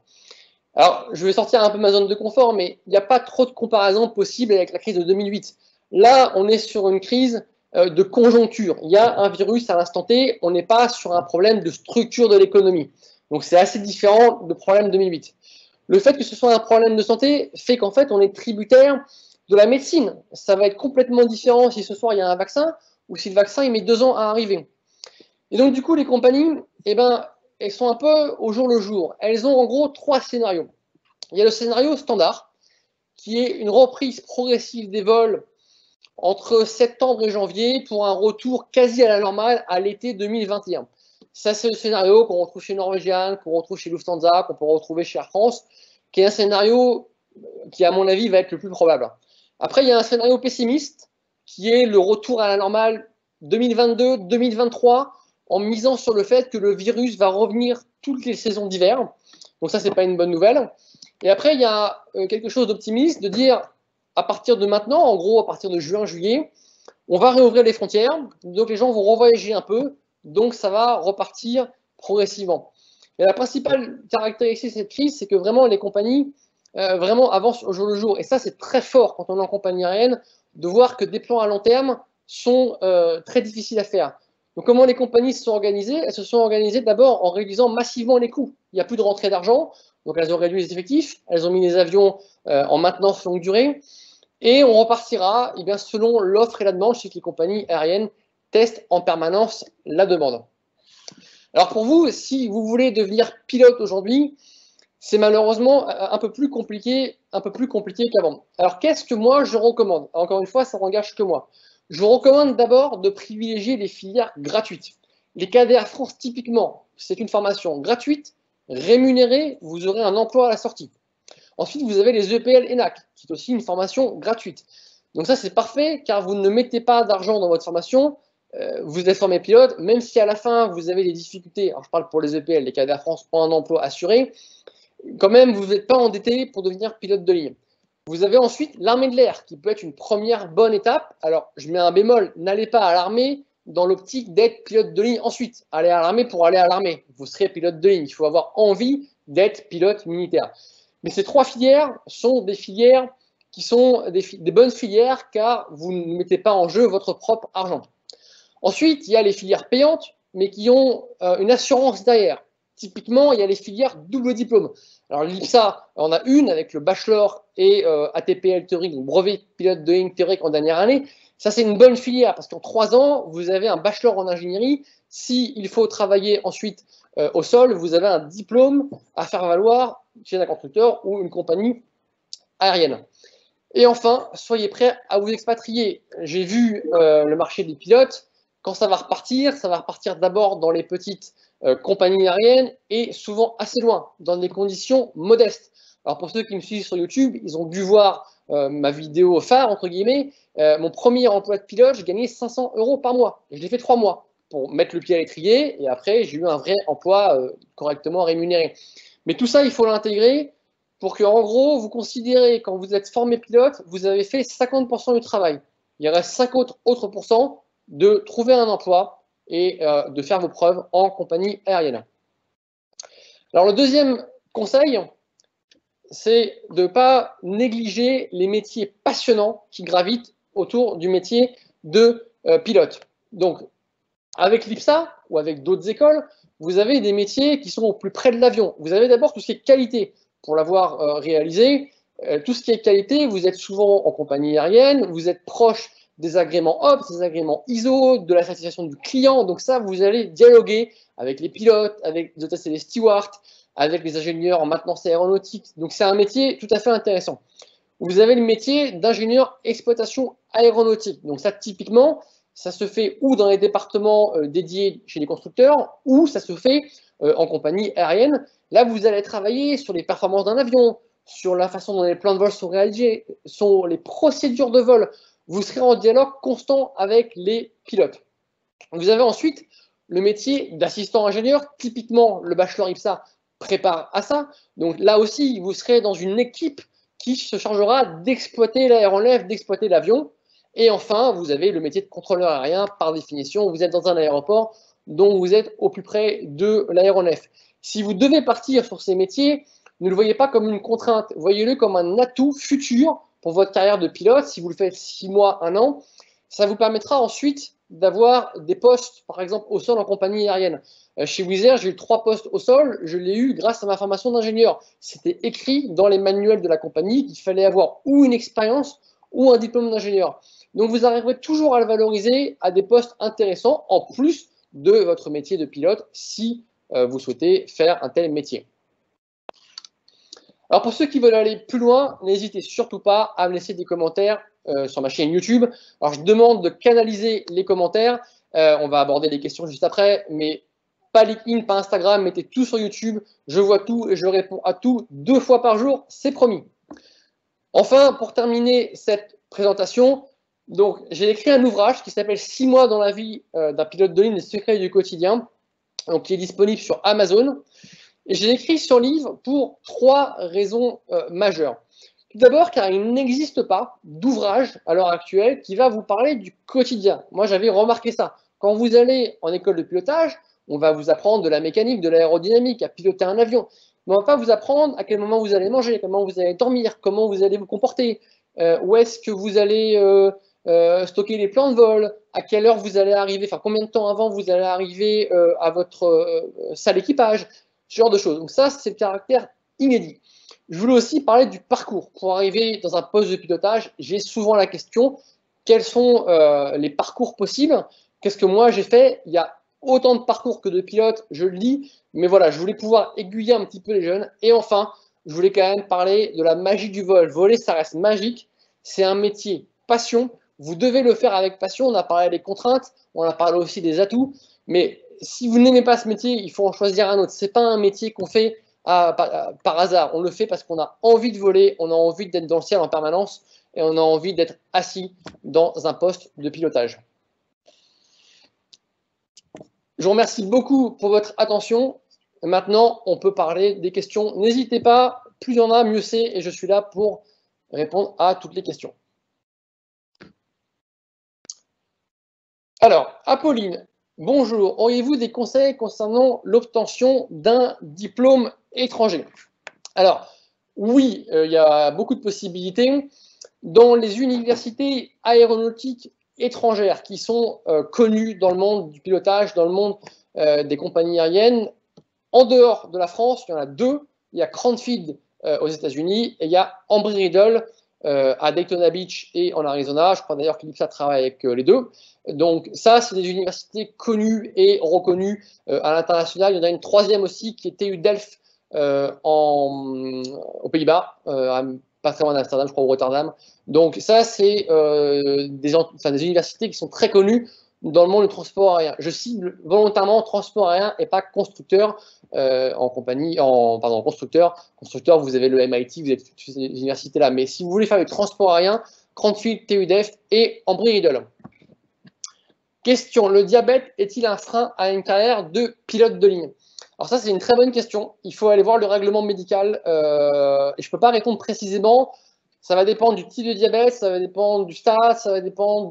Alors, je vais sortir un peu ma zone de confort, mais il n'y a pas trop de comparaison possible avec la crise de 2008. Là, on est sur une crise de conjoncture. Il y a un virus à l'instant T, on n'est pas sur un problème de structure de l'économie. Donc, c'est assez différent du problème 2008. Le fait que ce soit un problème de santé fait qu'en fait, on est tributaire de la médecine. Ça va être complètement différent si ce soir il y a un vaccin ou si le vaccin il met 2 ans à arriver. Et donc du coup les compagnies, elles sont un peu au jour le jour. Elles ont en gros 3 scénarios. Il y a le scénario standard qui est une reprise progressive des vols entre septembre et janvier pour un retour quasi à la normale à l'été 2021. Ça c'est le scénario qu'on retrouve chez Norwegian, qu'on retrouve chez Lufthansa, qu'on peut retrouver chez Air France, qui est un scénario qui à mon avis va être le plus probable. Après, il y a un scénario pessimiste qui est le retour à la normale 2022-2023 en misant sur le fait que le virus va revenir toutes les saisons d'hiver. Donc ça, c'est pas une bonne nouvelle. Et après, il y a quelque chose d'optimiste de dire à partir de maintenant, en gros à partir de juin-juillet, on va réouvrir les frontières, donc les gens vont revoyager un peu, donc ça va repartir progressivement. Et la principale caractéristique de cette crise, c'est que vraiment les compagnies vraiment avance au jour le jour. Et ça, c'est très fort quand on est en compagnie aérienne, de voir que des plans à long terme sont très difficiles à faire. Donc, comment les compagnies se sont organisées? Elles se sont organisées d'abord en réduisant massivement les coûts. Il n'y a plus de rentrée d'argent, donc elles ont réduit les effectifs, elles ont mis les avions en maintenance longue durée, et on repartira selon l'offre et la demande. Je sais que les compagnies aériennes testent en permanence la demande. Alors pour vous, si vous voulez devenir pilote aujourd'hui, c'est malheureusement un peu plus compliqué qu'avant. Alors, qu'est-ce que moi je recommande? Encore une fois, ça n'engage que moi. Je recommande d'abord de privilégier les filières gratuites. Les cadets Air France, typiquement, c'est une formation gratuite, rémunérée, vous aurez un emploi à la sortie. Ensuite, vous avez les EPL ENAC, qui est aussi une formation gratuite. Donc ça, c'est parfait, car vous ne mettez pas d'argent dans votre formation, vous êtes formé pilote, même si à la fin, vous avez des difficultés, alors je parle pour les EPL, les cadets Air France ont un emploi assuré, quand même, vous n'êtes pas endetté pour devenir pilote de ligne. Vous avez ensuite l'armée de l'air, qui peut être une première bonne étape. Alors, je mets un bémol, n'allez pas à l'armée dans l'optique d'être pilote de ligne ensuite. Allez à l'armée pour aller à l'armée. Vous serez pilote de ligne. Il faut avoir envie d'être pilote militaire. Mais ces 3 filières sont des filières qui sont des bonnes filières, car vous ne mettez pas en jeu votre propre argent. Ensuite, il y a les filières payantes. mais qui ont une assurance derrière. Typiquement, il y a les filières double diplôme. Alors l'IPSA en a une avec le bachelor et ATPL théorique, donc brevet pilote de ligne théorique en dernière année. Ça, c'est une bonne filière parce qu'en 3 ans, vous avez un bachelor en ingénierie. S'il faut travailler ensuite au sol, vous avez un diplôme à faire valoir chez un constructeur ou une compagnie aérienne. Et enfin, soyez prêts à vous expatrier. J'ai vu le marché des pilotes. Quand ça va repartir d'abord dans les petites compagnies aériennes et souvent assez loin, dans des conditions modestes. Alors pour ceux qui me suivent sur YouTube, ils ont dû voir ma vidéo phare, entre guillemets. Mon premier emploi de pilote, je gagnais 500 € par mois. Je l'ai fait 3 mois pour mettre le pied à l'étrier et après, j'ai eu un vrai emploi correctement rémunéré. Mais tout ça, il faut l'intégrer pour que, en gros, vous considérez, quand vous êtes formé pilote, vous avez fait 50% du travail. Il reste 50 autres pourcents de trouver un emploi et de faire vos preuves en compagnie aérienne. Alors, le deuxième conseil, c'est de ne pas négliger les métiers passionnants qui gravitent autour du métier de pilote. Donc, avec l'IPSA ou avec d'autres écoles, vous avez des métiers qui sont au plus près de l'avion. Vous avez d'abord tout ce qui est qualité. Pour l'avoir réalisé, tout ce qui est qualité, vous êtes souvent en compagnie aérienne, vous êtes proche des agréments OPS, des agréments ISO, de la satisfaction du client. Donc ça, vous allez dialoguer avec les pilotes, avec les hôtesses et les stewards, avec les ingénieurs en maintenance aéronautique. Donc c'est un métier tout à fait intéressant. Vous avez le métier d'ingénieur exploitation aéronautique. Donc ça, typiquement, ça se fait ou dans les départements dédiés chez les constructeurs, ou ça se fait en compagnie aérienne. Là, vous allez travailler sur les performances d'un avion, sur la façon dont les plans de vol sont réalisés, sur les procédures de vol. Vous serez en dialogue constant avec les pilotes. Vous avez ensuite le métier d'assistant ingénieur. Typiquement, le bachelor IPSA prépare à ça. Donc là aussi, vous serez dans une équipe qui se chargera d'exploiter l'aéronef, d'exploiter l'avion. Et enfin, vous avez le métier de contrôleur aérien. Par définition, vous êtes dans un aéroport dont vous êtes au plus près de l'aéronef. Si vous devez partir sur ces métiers, ne le voyez pas comme une contrainte, voyez-le comme un atout futur pour votre carrière de pilote. Si vous le faites 6 mois, 1 an, ça vous permettra ensuite d'avoir des postes, par exemple, au sol en compagnie aérienne. Chez Wizz Air, j'ai eu 3 postes au sol, je l'ai eu grâce à ma formation d'ingénieur. C'était écrit dans les manuels de la compagnie qu'il fallait avoir ou une expérience ou un diplôme d'ingénieur. Donc vous arriverez toujours à le valoriser à des postes intéressants, en plus de votre métier de pilote, si vous souhaitez faire un tel métier. Alors pour ceux qui veulent aller plus loin, n'hésitez surtout pas à me laisser des commentaires sur ma chaîne YouTube. Alors je demande de canaliser les commentaires. On va aborder les questions juste après, mais pas LinkedIn, pas Instagram, mettez tout sur YouTube. Je vois tout et je réponds à tout 2 fois par jour, c'est promis. Enfin, pour terminer cette présentation, donc j'ai écrit un ouvrage qui s'appelle 6 mois dans la vie d'un pilote de ligne, les secrets du quotidien, donc qui est disponible sur Amazon. Et j'ai écrit ce livre pour 3 raisons majeures. Tout d'abord, car il n'existe pas d'ouvrage à l'heure actuelle qui va vous parler du quotidien. Moi, j'avais remarqué ça. Quand vous allez en école de pilotage, on va vous apprendre de la mécanique, de l'aérodynamique, à piloter un avion. Mais on ne va pas vous apprendre à quel moment vous allez manger, comment vous allez dormir, comment vous allez vous comporter, où est-ce que vous allez stocker les plans de vol, à quelle heure vous allez arriver, enfin combien de temps avant vous allez arriver à votre salle d'équipage, ce genre de choses. Donc ça, c'est le caractère inédit. Je voulais aussi parler du parcours. Pour arriver dans un poste de pilotage, j'ai souvent la question, quels sont les parcours possibles? Qu'est-ce que moi j'ai fait? Il y a autant de parcours que de pilotes, je le dis, mais voilà, je voulais pouvoir aiguiller un petit peu les jeunes. Et enfin, je voulais quand même parler de la magie du vol. Voler, ça reste magique. C'est un métier passion. Vous devez le faire avec passion. On a parlé des contraintes, on a parlé aussi des atouts. Mais si vous n'aimez pas ce métier, il faut en choisir un autre. Ce n'est pas un métier qu'on fait par hasard. On le fait parce qu'on a envie de voler, on a envie d'être dans le ciel en permanence et on a envie d'être assis dans un poste de pilotage. Je vous remercie beaucoup pour votre attention. Maintenant, on peut parler des questions. N'hésitez pas, plus il y en a, mieux c'est, et je suis là pour répondre à toutes les questions. Alors, Apolline, bonjour. Auriez-vous des conseils concernant l'obtention d'un diplôme étranger? Alors, oui, il y a beaucoup de possibilités. Dans les universités aéronautiques étrangères qui sont connues dans le monde du pilotage, dans le monde des compagnies aériennes. En dehors de la France, il y en a deux. Il y a Cranfield aux États-Unis et il y a Embry-Riddle à Daytona Beach et en Arizona. Je crois d'ailleurs que l'IPSA travaille avec les deux. Donc ça, c'est des universités connues et reconnues à l'international. Il y en a une troisième aussi qui est TU Delft aux Pays-Bas, pas très loin d'Amsterdam, je crois, au Rotterdam. Donc ça, c'est des universités qui sont très connues dans le monde du transport aérien. Je cible volontairement transport aérien et pas constructeur constructeur. Constructeur, vous avez le MIT, vous avez toutes ces universités-là. Mais si vous voulez faire du transport aérien, Cranfield, TU Delft et Embry-Riddle. Question, le diabète est-il un frein à une carrière de pilote de ligne? Alors ça, c'est une très bonne question. Il faut aller voir le règlement médical. Et je ne peux pas répondre précisément. Ça va dépendre du type de diabète, ça va dépendre du stade, ça va dépendre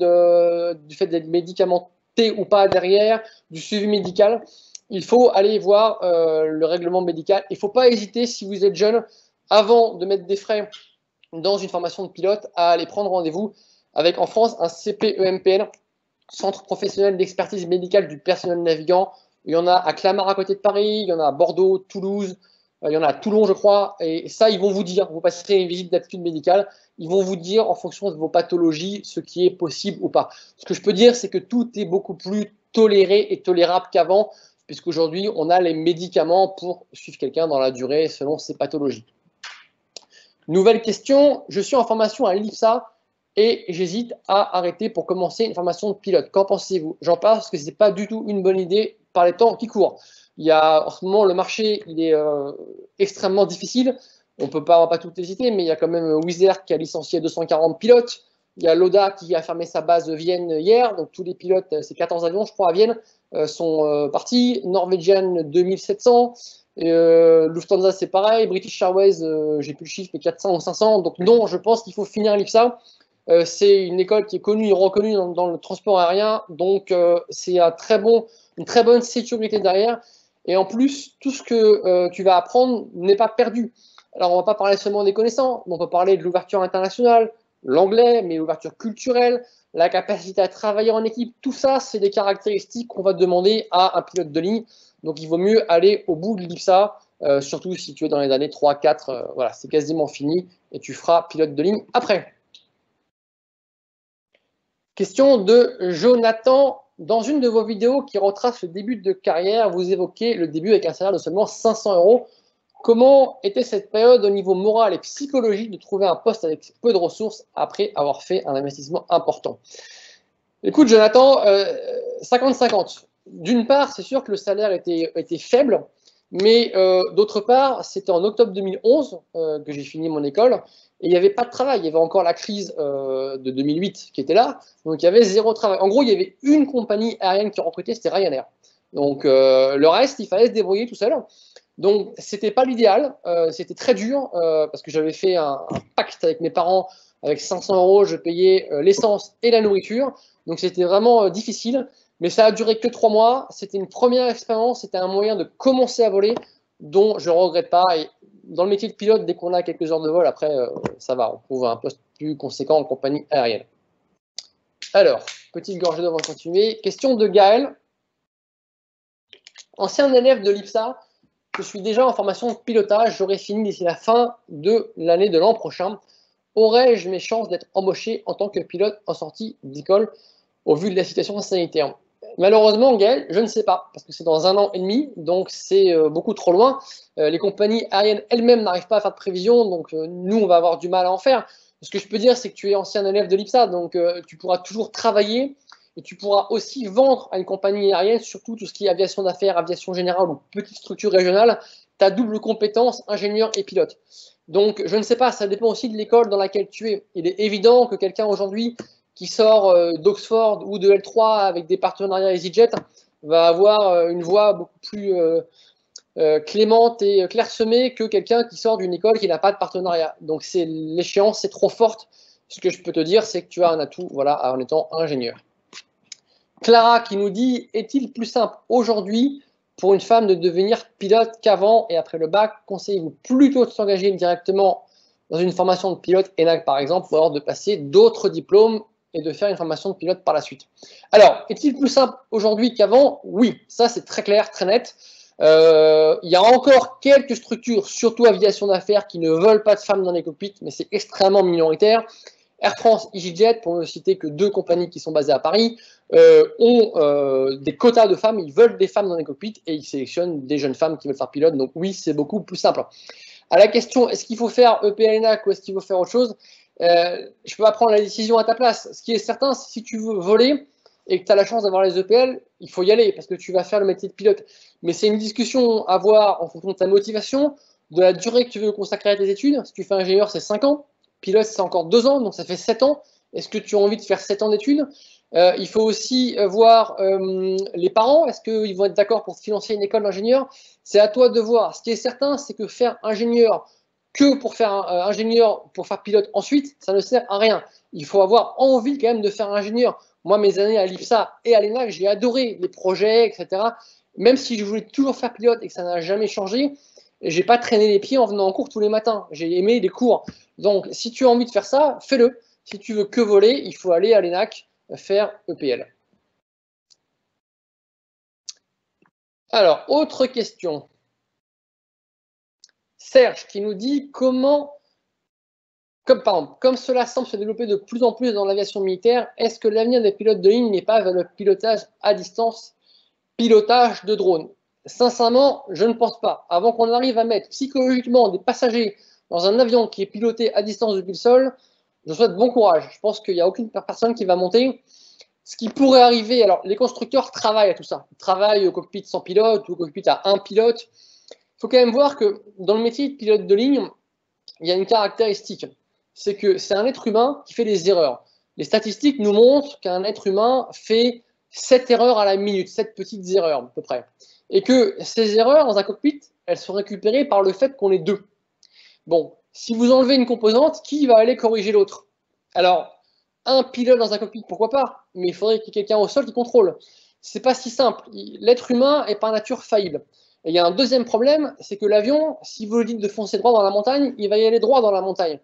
du fait d'être médicamenté ou pas derrière, du suivi médical. Il faut aller voir le règlement médical. Il ne faut pas hésiter, si vous êtes jeune, avant de mettre des frais dans une formation de pilote, à aller prendre rendez-vous avec, en France, un CPEMPL, Centre professionnel d'expertise médicale du personnel navigant. Il y en a à Clamart à côté de Paris, il y en a à Bordeaux, Toulouse, il y en a à Toulon, je crois. Et ça, ils vont vous dire, vous passerez une visite d'aptitude médicale, ils vont vous dire en fonction de vos pathologies ce qui est possible ou pas. Ce que je peux dire, c'est que tout est beaucoup plus toléré et tolérable qu'avant, puisqu'aujourd'hui, on a les médicaments pour suivre quelqu'un dans la durée selon ses pathologies. Nouvelle question, je suis en formation à l'IPSA et j'hésite à arrêter pour commencer une formation de pilote. Qu'en pensez-vous? J'en parle parce que ce n'est pas du tout une bonne idée par les temps qui courent. Il y a, en ce moment, le marché il est extrêmement difficile. On ne va pas tout hésiter, mais il y a quand même Wizz Air qui a licencié 240 pilotes. Il y a Lauda qui a fermé sa base de Vienne hier. Donc tous les pilotes, c'est 14 avions, je crois, à Vienne, sont partis. Norwegian, 2700. Lufthansa, c'est pareil. British Airways, j'ai plus le chiffre, mais 400 ou 500. Donc non, je pense qu'il faut finir l'IPSA. C'est une école qui est connue et reconnue dans le transport aérien. Donc c'est une très bonne sécurité derrière. Et en plus, tout ce que tu vas apprendre n'est pas perdu. Alors, on ne va pas parler seulement des connaissances, on peut parler de l'ouverture internationale, l'anglais, mais l'ouverture culturelle, la capacité à travailler en équipe. Tout ça, c'est des caractéristiques qu'on va demander à un pilote de ligne. Donc, il vaut mieux aller au bout de l'IPSA, surtout si tu es dans les années 3, 4, voilà, c'est quasiment fini et tu feras pilote de ligne après. Question de Jonathan. Dans une de vos vidéos qui retrace le début de carrière, vous évoquez le début avec un salaire de seulement 500 €. Comment était cette période au niveau moral et psychologique de trouver un poste avec peu de ressources après avoir fait un investissement important? Écoute, Jonathan, 50-50. D'une part, c'est sûr que le salaire était faible, mais d'autre part, c'était en octobre 2011 que j'ai fini mon école. Et il n'y avait pas de travail, il y avait encore la crise de 2008 qui était là, donc il y avait zéro travail. En gros, il y avait une compagnie aérienne qui recrutait, c'était Ryanair. Donc le reste, il fallait se débrouiller tout seul. Donc c'était pas l'idéal, c'était très dur parce que j'avais fait un pacte avec mes parents, avec 500 €, je payais l'essence et la nourriture. Donc c'était vraiment difficile, mais ça a duré que 3 mois. C'était une première expérience, c'était un moyen de commencer à voler dont je ne regrette pas. Et dans le métier de pilote, dès qu'on a quelques heures de vol, après, ça va, on trouve un poste plus conséquent en compagnie aérienne. Alors, petite gorgée d'eau avant de continuer. Question de Gaël. Ancien élève de l'IPSA, je suis déjà en formation de pilotage, j'aurai fini d'ici la fin de l'année de l'an prochain. Aurais-je mes chances d'être embauché en tant que pilote en sortie d'école au vu de la situation sanitaire? Malheureusement, Gaël, je ne sais pas, parce que c'est dans 1 an et demi, donc c'est beaucoup trop loin. Les compagnies aériennes elles-mêmes n'arrivent pas à faire de prévision, donc nous, on va avoir du mal à en faire. Ce que je peux dire, c'est que tu es ancien élève de l'IPSA, donc tu pourras toujours travailler et tu pourras aussi vendre à une compagnie aérienne, surtout tout ce qui est aviation d'affaires, aviation générale ou petite structure régionale, ta double compétence, ingénieur et pilote. Donc, je ne sais pas, ça dépend aussi de l'école dans laquelle tu es. Il est évident que quelqu'un aujourd'hui qui sort d'Oxford ou de L3 avec des partenariats EasyJet va avoir une voix beaucoup plus clémente et clairsemée que quelqu'un qui sort d'une école qui n'a pas de partenariat. Donc, l'échéance, c'est trop forte. Ce que je peux te dire, c'est que tu as un atout, voilà, en étant ingénieur. Clara qui nous dit, est-il plus simple aujourd'hui pour une femme de devenir pilote qu'avant et après le bac? Conseillez-vous plutôt de s'engager directement dans une formation de pilote ENAC par exemple, ou alors de passer d'autres diplômes et de faire une formation de pilote par la suite. Alors, est-il plus simple aujourd'hui qu'avant? Oui, ça c'est très clair, très net. Il y a encore quelques structures, surtout aviation d'affaires, qui ne veulent pas de femmes dans les cockpits, mais c'est extrêmement minoritaire. Air France, EasyJet, pour ne citer que deux compagnies qui sont basées à Paris, ont des quotas de femmes, ils veulent des femmes dans les cockpits et ils sélectionnent des jeunes femmes qui veulent faire pilote, donc oui, c'est beaucoup plus simple. À la question, est-ce qu'il faut faire EPL-ENAC ou est-ce qu'il faut faire autre chose, je peux pas prendre la décision à ta place. Ce qui est certain, si tu veux voler et que tu as la chance d'avoir les EPL, il faut y aller parce que tu vas faire le métier de pilote. Mais c'est une discussion à avoir en fonction de ta motivation, de la durée que tu veux consacrer à tes études. Si tu fais ingénieur, c'est 5 ans. Pilote, c'est encore 2 ans, donc ça fait 7 ans. Est-ce que tu as envie de faire 7 ans d'études? Il faut aussi voir les parents. Est-ce qu'ils vont être d'accord pour financer une école d'ingénieur? C'est à toi de voir. Ce qui est certain, c'est que faire ingénieur que pour faire ingénieur, pour faire pilote ensuite, ça ne sert à rien. Il faut avoir envie quand même de faire ingénieur. Moi, mes années à l'IPSA et à l'ENAC, j'ai adoré les projets, etc. Même si je voulais toujours faire pilote et que ça n'a jamais changé, j'ai pas traîné les pieds en venant en cours tous les matins. J'ai aimé les cours. Donc, si tu as envie de faire ça, fais-le. Si tu veux que voler, il faut aller à l'ENAC faire EPL. Alors, autre question. Serge qui nous dit comment, comme cela semble se développer de plus en plus dans l'aviation militaire, est-ce que l'avenir des pilotes de ligne n'est pas vers le pilotage à distance, pilotage de drone? Sincèrement, je ne pense pas. Avant qu'on arrive à mettre psychologiquement des passagers dans un avion qui est piloté à distance depuis le sol, je souhaite bon courage. Je pense qu'il n'y a aucune personne qui va monter. Ce qui pourrait arriver, alors les constructeurs travaillent à tout ça. Ils travaillent au cockpit sans pilote ou au cockpit à un pilote. Il faut quand même voir que dans le métier de pilote de ligne, il y a une caractéristique. C'est que c'est un être humain qui fait des erreurs. Les statistiques nous montrent qu'un être humain fait 7 erreurs à la minute, 7 petites erreurs à peu près. Et que ces erreurs dans un cockpit, elles sont récupérées par le fait qu'on est deux. Bon, si vous enlevez une composante, qui va aller corriger l'autre? Alors, un pilote dans un cockpit, pourquoi pas? Mais il faudrait qu'il y ait quelqu'un au sol qui contrôle. C'est pas si simple. L'être humain est par nature faillible. Et il y a un deuxième problème, c'est que l'avion, si vous lui dites de foncer droit dans la montagne, il va y aller droit dans la montagne.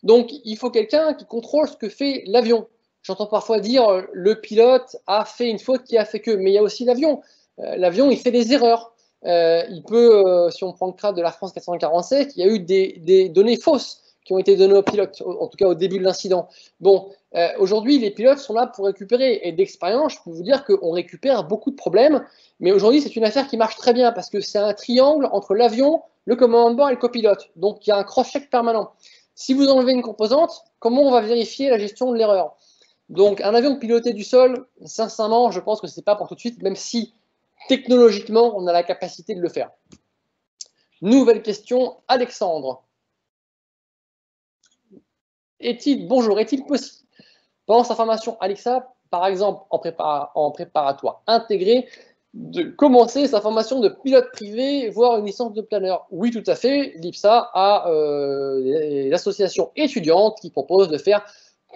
Donc, il faut quelqu'un qui contrôle ce que fait l'avion. J'entends parfois dire le pilote a fait une faute qui a fait que, mais il y a aussi l'avion. L'avion, il fait des erreurs. Il peut, si on prend le cas de l'Air France 447, il y a eu des données fausses qui ont été données aux pilotes, en tout cas au début de l'incident. Bon, aujourd'hui, les pilotes sont là pour récupérer. Et d'expérience, je peux vous dire qu'on récupère beaucoup de problèmes. Mais aujourd'hui, c'est une affaire qui marche très bien parce que c'est un triangle entre l'avion, le commandant de bord et le copilote. Donc, il y a un cross-check permanent. Si vous enlevez une composante, comment on va vérifier la gestion de l'erreur? Donc, un avion piloté du sol, sincèrement, je pense que ce n'est pas pour tout de suite, même si technologiquement, on a la capacité de le faire. Nouvelle question, Alexandre. Bonjour, est-il possible, pendant sa formation à l'IPSA, par exemple en préparatoire intégré, de commencer sa formation de pilote privé, voire une licence de planeur? Oui, tout à fait. L'IPSA a l'association étudiante qui propose de faire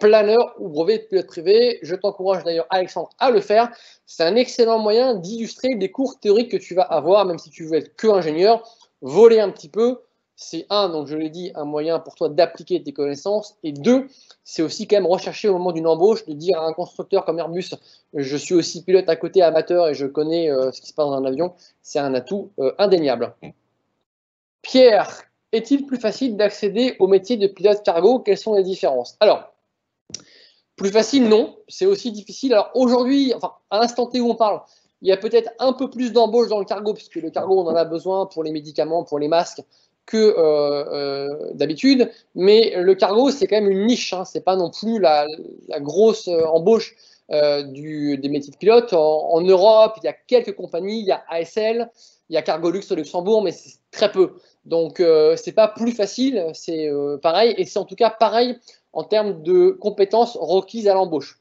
planeur ou brevet de pilote privé. Je t'encourage d'ailleurs, Alexandre, à le faire. C'est un excellent moyen d'illustrer des cours théoriques que tu vas avoir, même si tu veux être que ingénieur. Voler un petit peu, c'est donc je l'ai dit, un moyen pour toi d'appliquer tes connaissances. Et deux, c'est aussi quand même rechercher au moment d'une embauche, de dire à un constructeur comme Airbus, je suis aussi pilote à côté amateur et je connais ce qui se passe dans un avion. C'est un atout indéniable. Pierre, est-il plus facile d'accéder au métier de pilote cargo? Quelles sont les différences? Alors, plus facile, non. C'est aussi difficile. Alors aujourd'hui, enfin, à l'instant T où on parle, il y a peut-être un peu plus d'embauches dans le cargo, puisque le cargo, on en a besoin pour les médicaments, pour les masques, que d'habitude. Mais le cargo, c'est quand même une niche. Hein. Ce n'est pas non plus la grosse embauche des métiers de pilote. En Europe, il y a quelques compagnies. Il y a ASL, il y a Cargolux au Luxembourg, mais c'est très peu. Donc, c'est pas plus facile. C'est pareil. Et c'est en tout cas pareil en termes de compétences requises à l'embauche.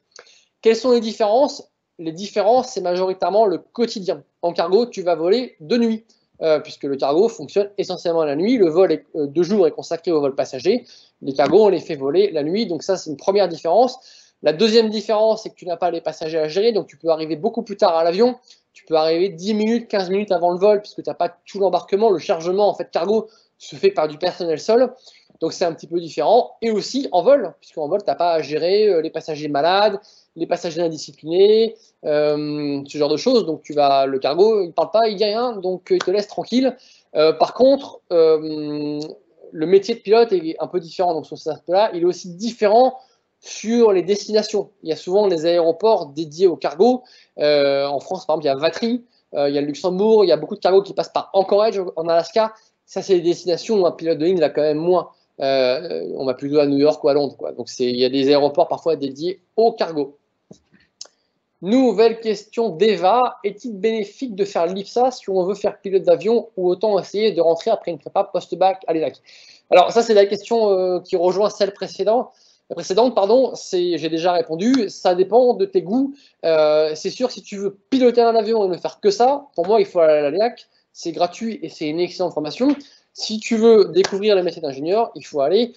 Quelles sont les différences? Les différences, c'est majoritairement le quotidien. En cargo, tu vas voler de nuit, puisque le cargo fonctionne essentiellement la nuit. Le vol de jour est consacré au vol passager. Les cargos, on les fait voler la nuit. Donc ça, c'est une première différence. La deuxième différence, c'est que tu n'as pas les passagers à gérer. Donc tu peux arriver beaucoup plus tard à l'avion. Tu peux arriver 10 minutes, 15 minutes avant le vol, puisque tu n'as pas tout l'embarquement. Le chargement, en fait, cargo, se fait par du personnel seul. Donc c'est un petit peu différent. Et aussi en vol, puisqu'en vol, tu n'as pas à gérer les passagers malades, les passagers indisciplinés, ce genre de choses. Donc le cargo, il ne parle pas, il dit rien, donc il te laisse tranquille. Par contre, le métier de pilote est un peu différent. Donc sur cet aspect-là, il est aussi différent sur les destinations. Il y a souvent des aéroports dédiés au cargo. En France, par exemple, il y a Vatry, il y a le Luxembourg, il y a beaucoup de cargos qui passent par Anchorage en Alaska. Ça, c'est des destinations où un pilote de ligne va quand même moins. On va plutôt à New York ou à Londres, quoi. Donc il y a des aéroports parfois dédiés au cargo. Nouvelle question d'Eva. Est-il bénéfique de faire l'IPSA si on veut faire pilote d'avion ou autant essayer de rentrer après une prépa post-bac à l'ENAC? Alors ça, c'est la question qui rejoint celle précédente. J'ai déjà répondu, ça dépend de tes goûts. C'est sûr, si tu veux piloter un avion et ne faire que ça, pour moi, il faut aller à l'ENAC, c'est gratuit et c'est une excellente formation. Si tu veux découvrir le métier d'ingénieur, il faut aller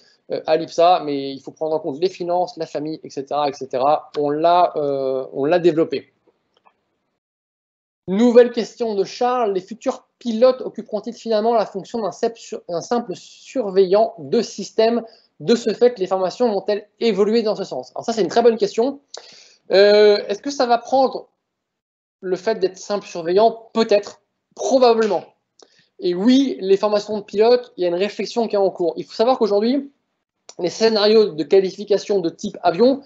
à l'IPSA, mais il faut prendre en compte les finances, la famille, etc. etc. On l'a développé. Nouvelle question de Charles. Les futurs pilotes occuperont-ils finalement la fonction d'un simple surveillant de système? De ce fait, les formations vont-elles évoluer dans ce sens? Alors ça, c'est une très bonne question. Est-ce que ça va prendre le fait d'être simple surveillant? Peut-être, probablement. Et oui, les formations de pilote, il y a une réflexion qui est en cours. Il faut savoir qu'aujourd'hui, les scénarios de qualification de type avion,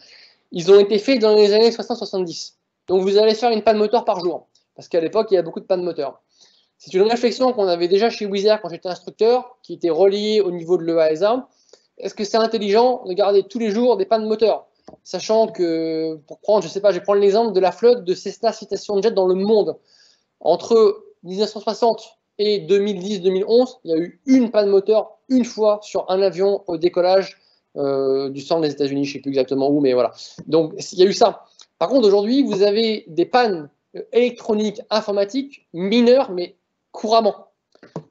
ils ont été faits dans les années 60-70. Donc vous allez faire une panne moteur par jour, parce qu'à l'époque, il y a beaucoup de pannes moteur. C'est une réflexion qu'on avait déjà chez Wizz Air quand j'étais instructeur, qui était reliée au niveau de l'EASA. Est-ce que c'est intelligent de garder tous les jours des pannes moteurs? Sachant que, pour prendre, je vais prendre l'exemple de la flotte de Cessna Citation Jet dans le monde. Entre 1960 et 2010-2011, il y a eu une panne moteur une fois sur un avion au décollage du centre des États-Unis, je ne sais plus exactement où, mais voilà. Donc, il y a eu ça. Par contre, aujourd'hui, vous avez des pannes électroniques, informatiques, mineures, mais couramment,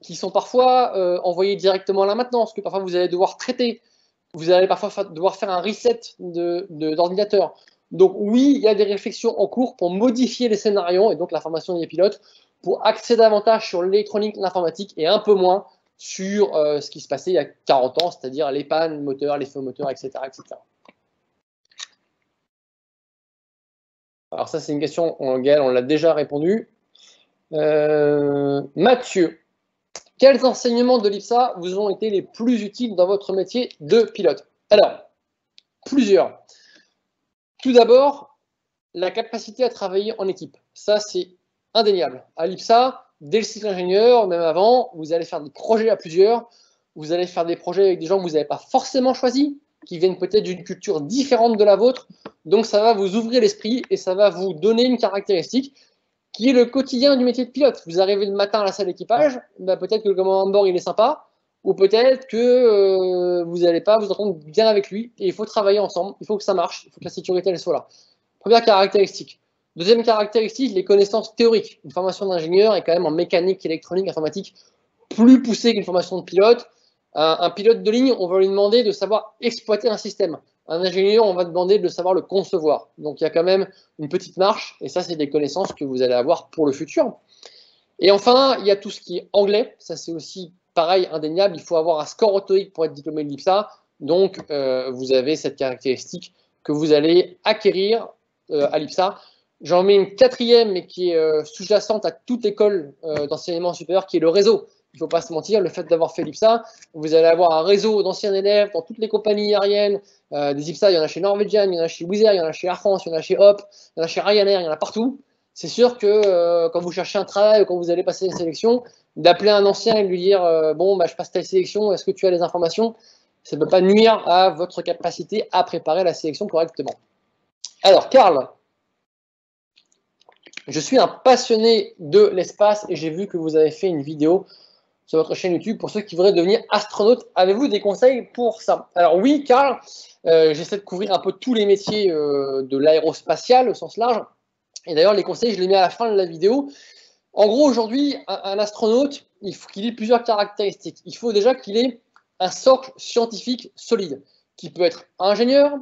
qui sont parfois envoyées directement à la maintenance, que parfois vous allez devoir traiter. Vous allez parfois devoir faire un reset d'ordinateur. Donc oui, il y a des réflexions en cours pour modifier les scénarios et donc la formation des pilotes pour axer davantage sur l'électronique, l'informatique et un peu moins sur ce qui se passait il y a 40 ans, c'est-à-dire les pannes moteurs, les feux moteurs, etc. etc. Alors ça, c'est une question en laquelle on l'a déjà répondu. Mathieu, quels enseignements de l'IPSA vous ont été les plus utiles dans votre métier de pilote? Alors, plusieurs. Tout d'abord, la capacité à travailler en équipe. Ça, c'est indéniable. À l'IPSA, dès le cycle ingénieur, même avant, vous allez faire des projets à plusieurs. Vous allez faire des projets avec des gens que vous n'avez pas forcément choisis, qui viennent peut-être d'une culture différente de la vôtre. Donc, ça va vous ouvrir l'esprit et ça va vous donner une caractéristique qui est le quotidien du métier de pilote. Vous arrivez le matin à la salle d'équipage, bah peut-être que le commandant de bord il est sympa, ou peut-être que vous n'allez pas vous entendre bien avec lui, et il faut travailler ensemble, il faut que ça marche, il faut que la sécurité elle soit là. Première caractéristique. Deuxième caractéristique, les connaissances théoriques. Une formation d'ingénieur est quand même en mécanique, électronique, informatique plus poussée qu'une formation de pilote. Un pilote de ligne, on va lui demander de savoir exploiter un système. Un ingénieur, on va demander de savoir le concevoir. Donc, il y a quand même une petite marche, et ça, c'est des connaissances que vous allez avoir pour le futur. Et enfin, il y a tout ce qui est anglais. Ça, c'est aussi pareil, indéniable. Il faut avoir un score auto-TOEIC pour être diplômé de l'IPSA. Donc, vous avez cette caractéristique que vous allez acquérir à l'IPSA. J'en mets une quatrième, mais qui est sous-jacente à toute école d'enseignement supérieur, qui est le réseau. Il ne faut pas se mentir, le fait d'avoir fait l'IPSA, vous allez avoir un réseau d'anciens élèves dans toutes les compagnies aériennes. Des IPSA, il y en a chez Norwegian, il y en a chez Wizz Air, il y en a chez Air France, il y en a chez Hop, il y en a chez Ryanair, il y en a partout. C'est sûr que quand vous cherchez un travail ou quand vous allez passer une sélection, d'appeler un ancien et de lui dire bon, bah, je passe telle sélection, est-ce que tu as les informations? Ça ne peut pas nuire à votre capacité à préparer la sélection correctement. Alors, Karl, je suis un passionné de l'espace et j'ai vu que vous avez fait une vidéo sur votre chaîne YouTube pour ceux qui voudraient devenir astronautes. Avez-vous des conseils pour ça? Alors oui, Karl, j'essaie de couvrir un peu tous les métiers de l'aérospatial au sens large. Et d'ailleurs, les conseils, je les mets à la fin de la vidéo. En gros, aujourd'hui, un astronaute, il faut qu'il ait plusieurs caractéristiques. Il faut déjà qu'il ait un socle scientifique solide, qui peut être ingénieur,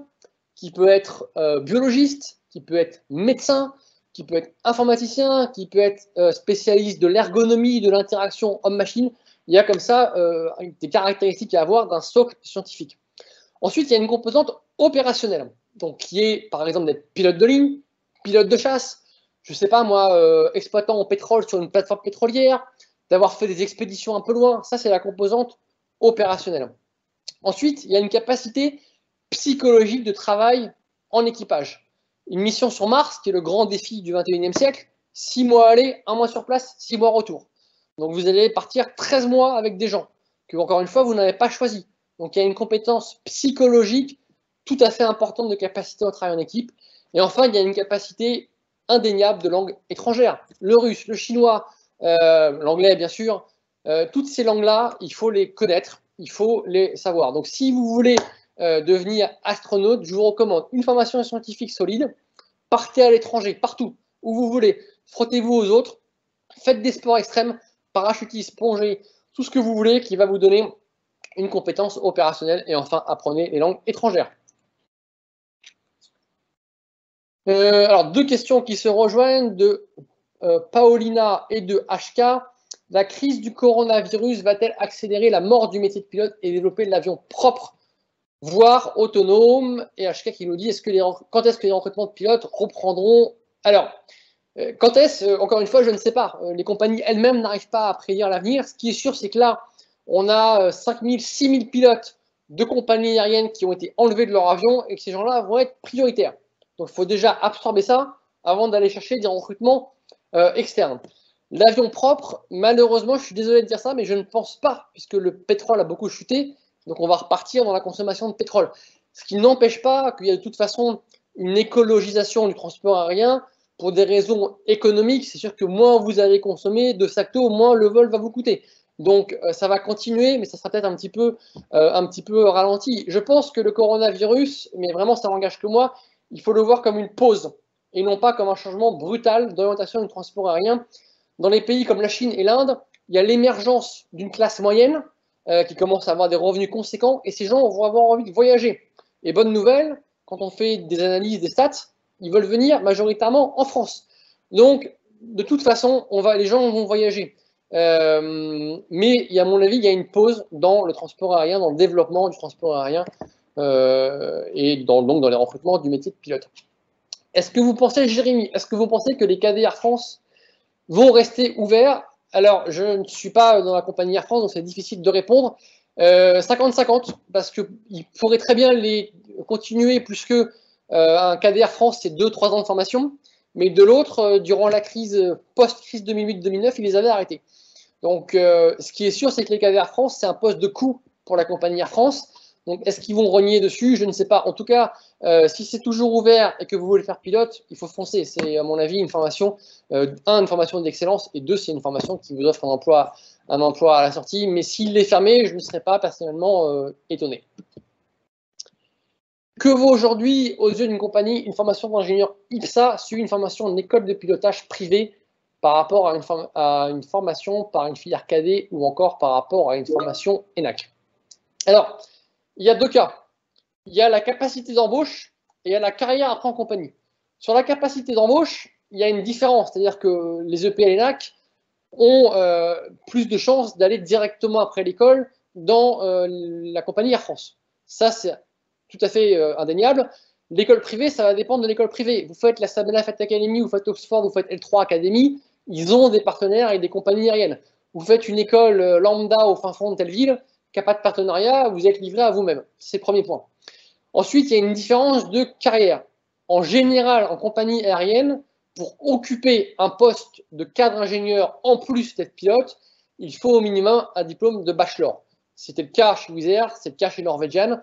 qui peut être biologiste, qui peut être médecin, qui peut être informaticien, qui peut être spécialiste de l'ergonomie, de l'interaction homme-machine. Il y a comme ça des caractéristiques à avoir d'un socle scientifique. Ensuite, il y a une composante opérationnelle, donc qui est par exemple d'être pilote de ligne, pilote de chasse, je ne sais pas moi, exploitant en pétrole sur une plateforme pétrolière, d'avoir fait des expéditions un peu loin. Ça, c'est la composante opérationnelle. Ensuite, il y a une capacité psychologique de travail en équipage. Une mission sur Mars, qui est le grand défi du 21e siècle, 6 mois aller, 1 mois sur place, 6 mois retour. Donc vous allez partir 13 mois avec des gens que, encore une fois, vous n'avez pas choisi. Donc il y a une compétence psychologique tout à fait importante de capacité au travail en équipe. Et enfin, il y a une capacité indéniable de langue étrangère. Le russe, le chinois, l'anglais bien sûr, toutes ces langues-là, il faut les connaître, il faut les savoir. Donc si vous voulez devenir astronaute, je vous recommande une formation scientifique solide, partez à l'étranger, partout, où vous voulez, frottez-vous aux autres, faites des sports extrêmes, parachutisme, plongée, tout ce que vous voulez qui va vous donner une compétence opérationnelle. Et enfin, apprenez les langues étrangères. Alors, 2 questions qui se rejoignent de Paolina et de HK. La crise du coronavirus va-t-elle accélérer la mort du métier de pilote et développer l'avion propre, voire autonome? Et HK qui nous dit quand est-ce que les recrutements de pilotes reprendront? Alors, quand est-ce? Encore une fois, je ne sais pas. Les compagnies elles-mêmes n'arrivent pas à prédire l'avenir. Ce qui est sûr, c'est que là, on a 5000, 6000 pilotes de compagnies aériennes qui ont été enlevés de leur avion et que ces gens-là vont être prioritaires. Donc, il faut déjà absorber ça avant d'aller chercher des recrutements externes. L'avion propre, malheureusement, je suis désolé de dire ça, mais je ne pense pas, puisque le pétrole a beaucoup chuté. Donc, on va repartir dans la consommation de pétrole. Ce qui n'empêche pas qu'il y a de toute façon une écologisation du transport aérien pour des raisons économiques. C'est sûr que moins vous allez consommer de sacs d'eau, moins le vol va vous coûter. Donc, ça va continuer, mais ça sera peut-être un petit peu ralenti. Je pense que le coronavirus, mais vraiment, ça n'engage que moi, il faut le voir comme une pause et non pas comme un changement brutal d'orientation du transport aérien. Dans les pays comme la Chine et l'Inde, il y a l'émergence d'une classe moyenne qui commence à avoir des revenus conséquents et ces gens vont avoir envie de voyager. Et bonne nouvelle, quand on fait des analyses des stats, ils veulent venir majoritairement en France. Donc, de toute façon, les gens vont voyager. Mais à mon avis, il y a une pause dans le transport aérien, dans le développement du transport aérien et donc dans les recrutements du métier de pilote. Est-ce que vous pensez, Jérémy, est-ce que vous pensez que les cadets Air France vont rester ouverts? Alors, je ne suis pas dans la compagnie Air France, donc c'est difficile de répondre. 50-50, parce qu'ils pourraient très bien les continuer, puisque un cadet Air France, c'est 2-3 ans de formation. Mais de l'autre, durant la crise, post-crise 2008-2009, ils les avaient arrêtés. Donc, ce qui est sûr, c'est que les cadets Air France, c'est un poste de coût pour la compagnie Air France. Donc, est-ce qu'ils vont rogner dessus? Je ne sais pas. En tout cas, si c'est toujours ouvert et que vous voulez faire pilote, il faut foncer. C'est, à mon avis, une formation, une formation d'excellence, et 2, c'est une formation qui vous offre un emploi à la sortie. Mais s'il est fermé, je ne serais pas personnellement étonné. Que vaut aujourd'hui, aux yeux d'une compagnie, une formation d'ingénieur IPSA suivie une formation en école de pilotage privée par rapport à une formation par une filière cadet ou encore par rapport à une formation ENAC? Alors, il y a 2 cas. Il y a la capacité d'embauche et il y a la carrière après en compagnie. Sur la capacité d'embauche, il y a une différence, c'est-à-dire que les EP et l'ENAC ont plus de chances d'aller directement après l'école dans la compagnie Air France. Ça, c'est tout à fait indéniable. L'école privée, ça va dépendre de l'école privée. Vous faites la Sabena Flight Academy, vous faites Oxford, vous faites L3 Academy, ils ont des partenaires avec des compagnies aériennes. Vous faites une école lambda au fin fond de telle ville, qui n'a pas de partenariat, vous êtes livré à vous-même. C'est le premier point. Ensuite, il y a une différence de carrière. En général, en compagnie aérienne, pour occuper un poste de cadre ingénieur en plus d'être pilote, il faut au minimum un diplôme de bachelor. C'était le cas chez Wizz Air, c'est le cas chez Norwegian.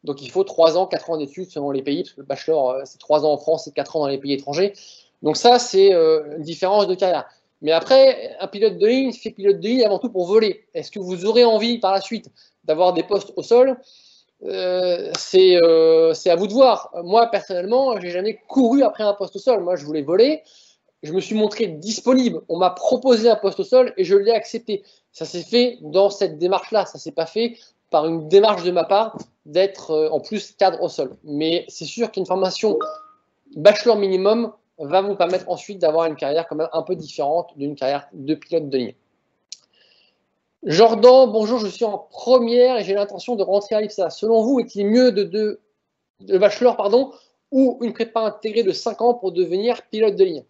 Donc il faut 3 ans, 4 ans d'études selon les pays, parce que le bachelor, c'est 3 ans en France et 4 ans dans les pays étrangers. Donc ça, c'est une différence de carrière. Mais après, un pilote de ligne fait pilote de ligne avant tout pour voler. Est-ce que vous aurez envie par la suite d'avoir des postes au sol? C'est à vous de voir. Moi, personnellement, j'ai jamais couru après un poste au sol. Moi, je voulais voler. Je me suis montré disponible. On m'a proposé un poste au sol et je l'ai accepté. Ça s'est fait dans cette démarche-là. Ça s'est pas fait par une démarche de ma part d'être en plus cadre au sol. Mais c'est sûr qu'une formation bachelor minimum va vous permettre ensuite d'avoir une carrière quand même un peu différente d'une carrière de pilote de ligne. Jordan, bonjour, je suis en première et j'ai l'intention de rentrer à l'IPSA. Selon vous, est-il mieux de bachelor ou une prépa intégrée de 5 ans pour devenir pilote de ligne?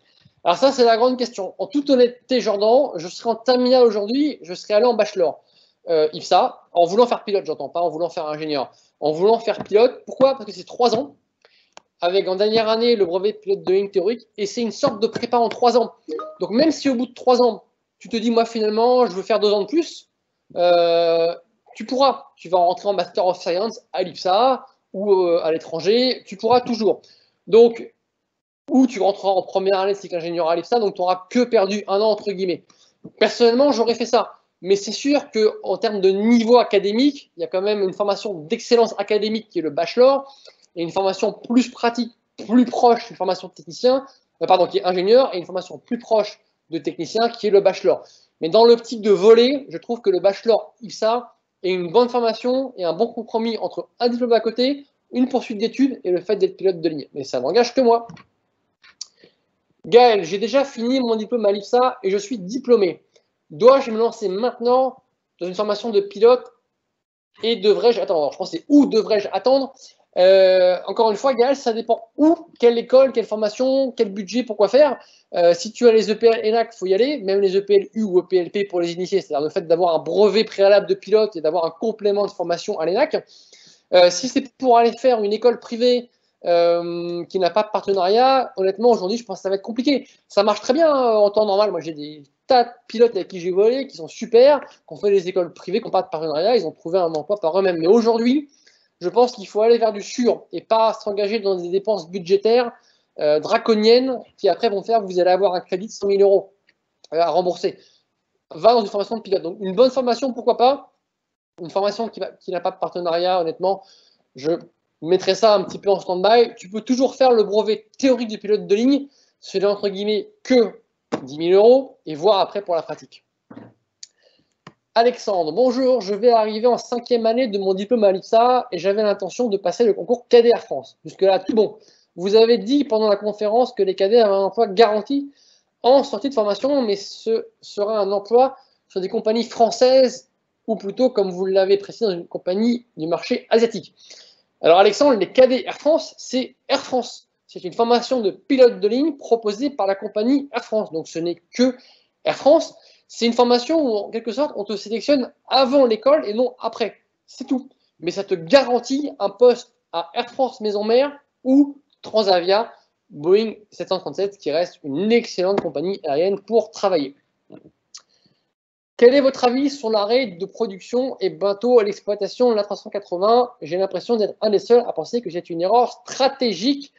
Alors ça, c'est la grande question. En toute honnêteté, Jordan, je serais en terminale aujourd'hui, je serais allé en bachelor IPSA, en voulant faire pilote, j'entends, pas en voulant faire ingénieur. En voulant faire pilote, pourquoi? Parce que c'est 3 ans, avec en dernière année le brevet de pilote de ligne théorique, et c'est une sorte de prépa en 3 ans. Donc même si au bout de 3 ans, tu te dis, moi finalement, je veux faire 2 ans de plus, tu pourras. Tu vas rentrer en Master of Science à l'IPSA ou à l'étranger, tu pourras toujours. Donc, ou tu rentreras en première année de cycle ingénieur à l'IPSA, donc tu n'auras que perdu 1 an, entre guillemets. Personnellement, j'aurais fait ça. Mais c'est sûr qu'en termes de niveau académique, il y a quand même une formation d'excellence académique qui est le bachelor, et une formation plus pratique, plus proche d'une formation de technicien, qui est ingénieur, et une formation plus proche de technicien qui est le bachelor. Mais dans l'optique de voler, je trouve que le bachelor IPSA est une bonne formation et un bon compromis entre un diplôme à côté, une poursuite d'études et le fait d'être pilote de ligne. Mais ça n'engage que moi. Gaël, j'ai déjà fini mon diplôme à l'IPSA et je suis diplômé. Dois-je me lancer maintenant dans une formation de pilote et devrais-je attendre? Alors, je pense que c'est où devrais-je attendre? Encore une fois, Gaël, ça dépend où, quelle école, quelle formation, quel budget, pourquoi faire. Si tu as les EPL ENAC, il faut y aller, même les EPLU ou EPLP pour les initiés, c'est-à-dire le fait d'avoir un brevet préalable de pilote et d'avoir un complément de formation à l'ENAC. Si c'est pour aller faire une école privée qui n'a pas de partenariat, honnêtement, aujourd'hui, je pense que ça va être compliqué. Ça marche très bien en temps normal. Moi, j'ai des tas de pilotes avec qui j'ai volé qui sont super, qui ont fait des écoles privées, qui n'ont pas de partenariat, ils ont trouvé un emploi par eux-mêmes. Mais aujourd'hui, je pense qu'il faut aller vers du sûr et pas s'engager dans des dépenses budgétaires draconiennes qui après vont faire que vous allez avoir un crédit de 100 000 euros à rembourser. Va dans une formation de pilote. Donc, une bonne formation, pourquoi pas? Une formation qui n'a pas de partenariat, honnêtement, je mettrais ça un petit peu en stand-by. Tu peux toujours faire le brevet théorique du pilote de ligne, c'est entre guillemets que 10 000 euros, et voir après pour la pratique. Alexandre, bonjour, je vais arriver en 5e année de mon diplôme à l'IPSA et j'avais l'intention de passer le concours Cadet Air France. Jusque-là, tout bon. Vous avez dit pendant la conférence que les cadets avaient un emploi garanti en sortie de formation, mais ce sera un emploi sur des compagnies françaises ou plutôt, comme vous l'avez précisé, dans une compagnie du marché asiatique. Alors Alexandre, les cadets Air France, c'est Air France. C'est une formation de pilote de ligne proposée par la compagnie Air France. Donc ce n'est que Air France. C'est une formation où, en quelque sorte, on te sélectionne avant l'école et non après. C'est tout. Mais ça te garantit un poste à Air France Maison Mère ou Transavia, Boeing 737, qui reste une excellente compagnie aérienne pour travailler. Quel est votre avis sur l'arrêt de production et bientôt à l'exploitation de l'A380? J'ai l'impression d'être un des seuls à penser que c'est une erreur stratégique,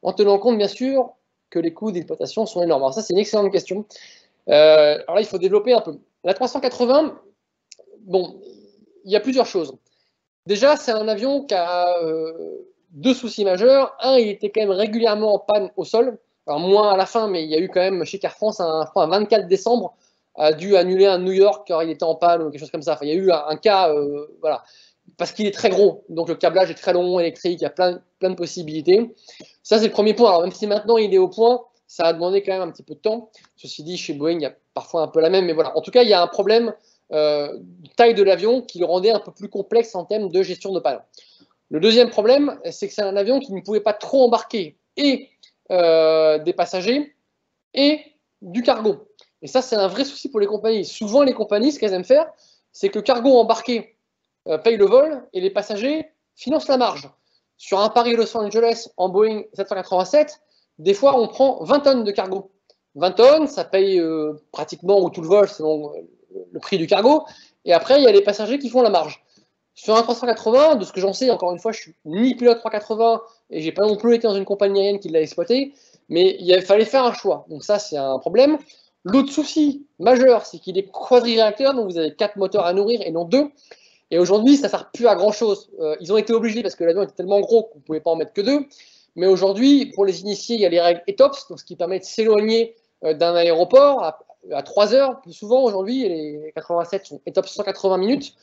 en tenant compte bien sûr que les coûts d'exploitation sont énormes. Alors ça, c'est une excellente question. Alors là, il faut développer un peu. L'A380, bon, il y a plusieurs choses. Déjà, c'est un avion qui a deux soucis majeurs. Un, il était quand même régulièrement en panne au sol. Alors moins à la fin, mais il y a eu quand même chez Air France, un 24 décembre, a dû annuler un New York car il était en panne ou quelque chose comme ça. Enfin, il y a eu un cas, voilà, parce qu'il est très gros. Donc le câblage est très long, électrique, il y a plein de possibilités. Ça, c'est le premier point. Alors même si maintenant il est au point, ça a demandé quand même un petit peu de temps. Ceci dit, chez Boeing, il y a parfois un peu la même, mais voilà. En tout cas, il y a un problème de taille de l'avion qui le rendait un peu plus complexe en termes de gestion de panne. Le deuxième problème, c'est que c'est un avion qui ne pouvait pas trop embarquer et des passagers et du cargo. Et ça, c'est un vrai souci pour les compagnies. Souvent, les compagnies, ce qu'elles aiment faire, c'est que le cargo embarqué paye le vol et les passagers financent la marge. Sur un Paris-Los Angeles en Boeing 787, des fois, on prend 20 tonnes de cargo. 20 tonnes, ça paye pratiquement ou tout le vol selon le prix du cargo. Et après, il y a les passagers qui font la marge. Sur un 380, de ce que j'en sais, encore une fois, je suis ni pilote 380 et j'ai pas non plus été dans une compagnie aérienne qui l'a exploité, mais il fallait faire un choix. Donc ça, c'est un problème. L'autre souci majeur, c'est qu'il est quadriréacteur, donc vous avez 4 moteurs à nourrir et non 2. Et aujourd'hui, ça ne sert plus à grand-chose. Ils ont été obligés parce que l'avion était tellement gros qu'on ne pouvait pas en mettre que 2. Mais aujourd'hui, pour les initiés, il y a les règles ETOPS, donc ce qui permet de s'éloigner d'un aéroport à 3 heures. Plus souvent, aujourd'hui, les 87 sont ETOPS 180 minutes.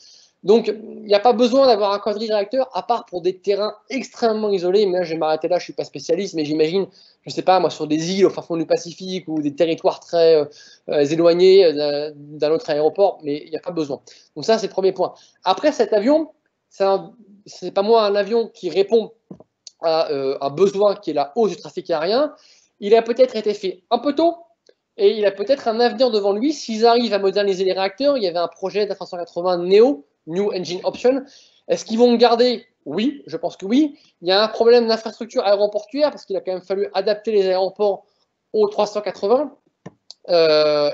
Donc, il n'y a pas besoin d'avoir un quadriréacteur, à part pour des terrains extrêmement isolés. Mais là, je vais m'arrêter là, je ne suis pas spécialiste, mais j'imagine, je ne sais pas, moi, sur des îles au fin fond du Pacifique ou des territoires très éloignés d'un autre aéroport, mais il n'y a pas besoin. Donc ça, c'est le premier point. Après, cet avion, c'est pas moi un avion qui répond à un besoin qui est la hausse du trafic aérien. Il a peut-être été fait un peu tôt, et il a peut-être un avenir devant lui. S'ils arrivent à moderniser les réacteurs, il y avait un projet d'A380 Neo, New Engine Option. Est-ce qu'ils vont le garder? Oui, je pense que oui. Il y a un problème d'infrastructure aéroportuaire parce qu'il a quand même fallu adapter les aéroports aux 380.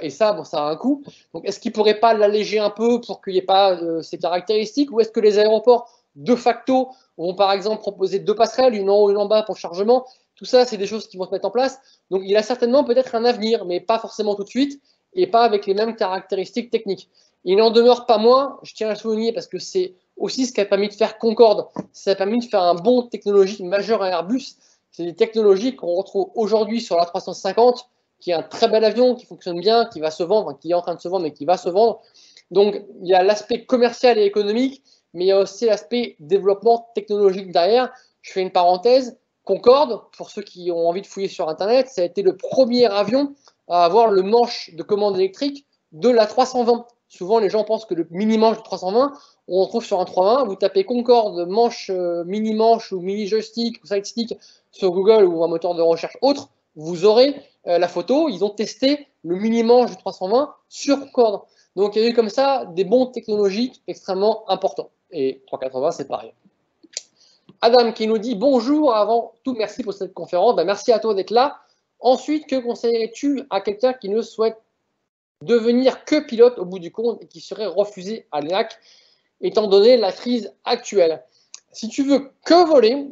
Et ça, bon, ça a un coût. Donc, est-ce qu'ils ne pourraient pas l'alléger un peu pour qu'il n'y ait pas ces caractéristiques? Ou est-ce que les aéroports, de facto, vont par exemple proposer 2 passerelles, une en haut, une en bas pour le chargement? Tout ça, c'est des choses qui vont se mettre en place. Donc, il a certainement peut-être un avenir, mais pas forcément tout de suite et pas avec les mêmes caractéristiques techniques. Il n'en demeure pas moins, je tiens à le souligner parce que c'est aussi ce qui a permis de faire Concorde. Ça a permis de faire un bond technologique majeur à Airbus. C'est des technologies qu'on retrouve aujourd'hui sur l'A350, qui est un très bel avion, qui fonctionne bien, qui va se vendre, enfin, qui est en train de se vendre, mais qui va se vendre. Donc, il y a l'aspect commercial et économique, mais il y a aussi l'aspect développement technologique derrière. Je fais une parenthèse. Concorde, pour ceux qui ont envie de fouiller sur Internet, ça a été le premier avion à avoir le manche de commande électrique de l'A320. Souvent, les gens pensent que le mini-manche de 320, on retrouve sur un 320. Vous tapez Concorde, manche, mini-manche ou mini-joystick ou side-stick sur Google ou un moteur de recherche autre, vous aurez la photo. Ils ont testé le mini-manche du 320 sur Concorde. Donc, il y a eu comme ça des bonds technologiques extrêmement importants. Et 380, c'est pareil. Adam qui nous dit bonjour, avant tout merci pour cette conférence, ben, merci à toi d'être là. Ensuite, que conseillerais-tu à quelqu'un qui ne souhaite devenir que pilote au bout du compte et qui serait refusé à l'ENAC étant donné la crise actuelle? Si tu veux que voler,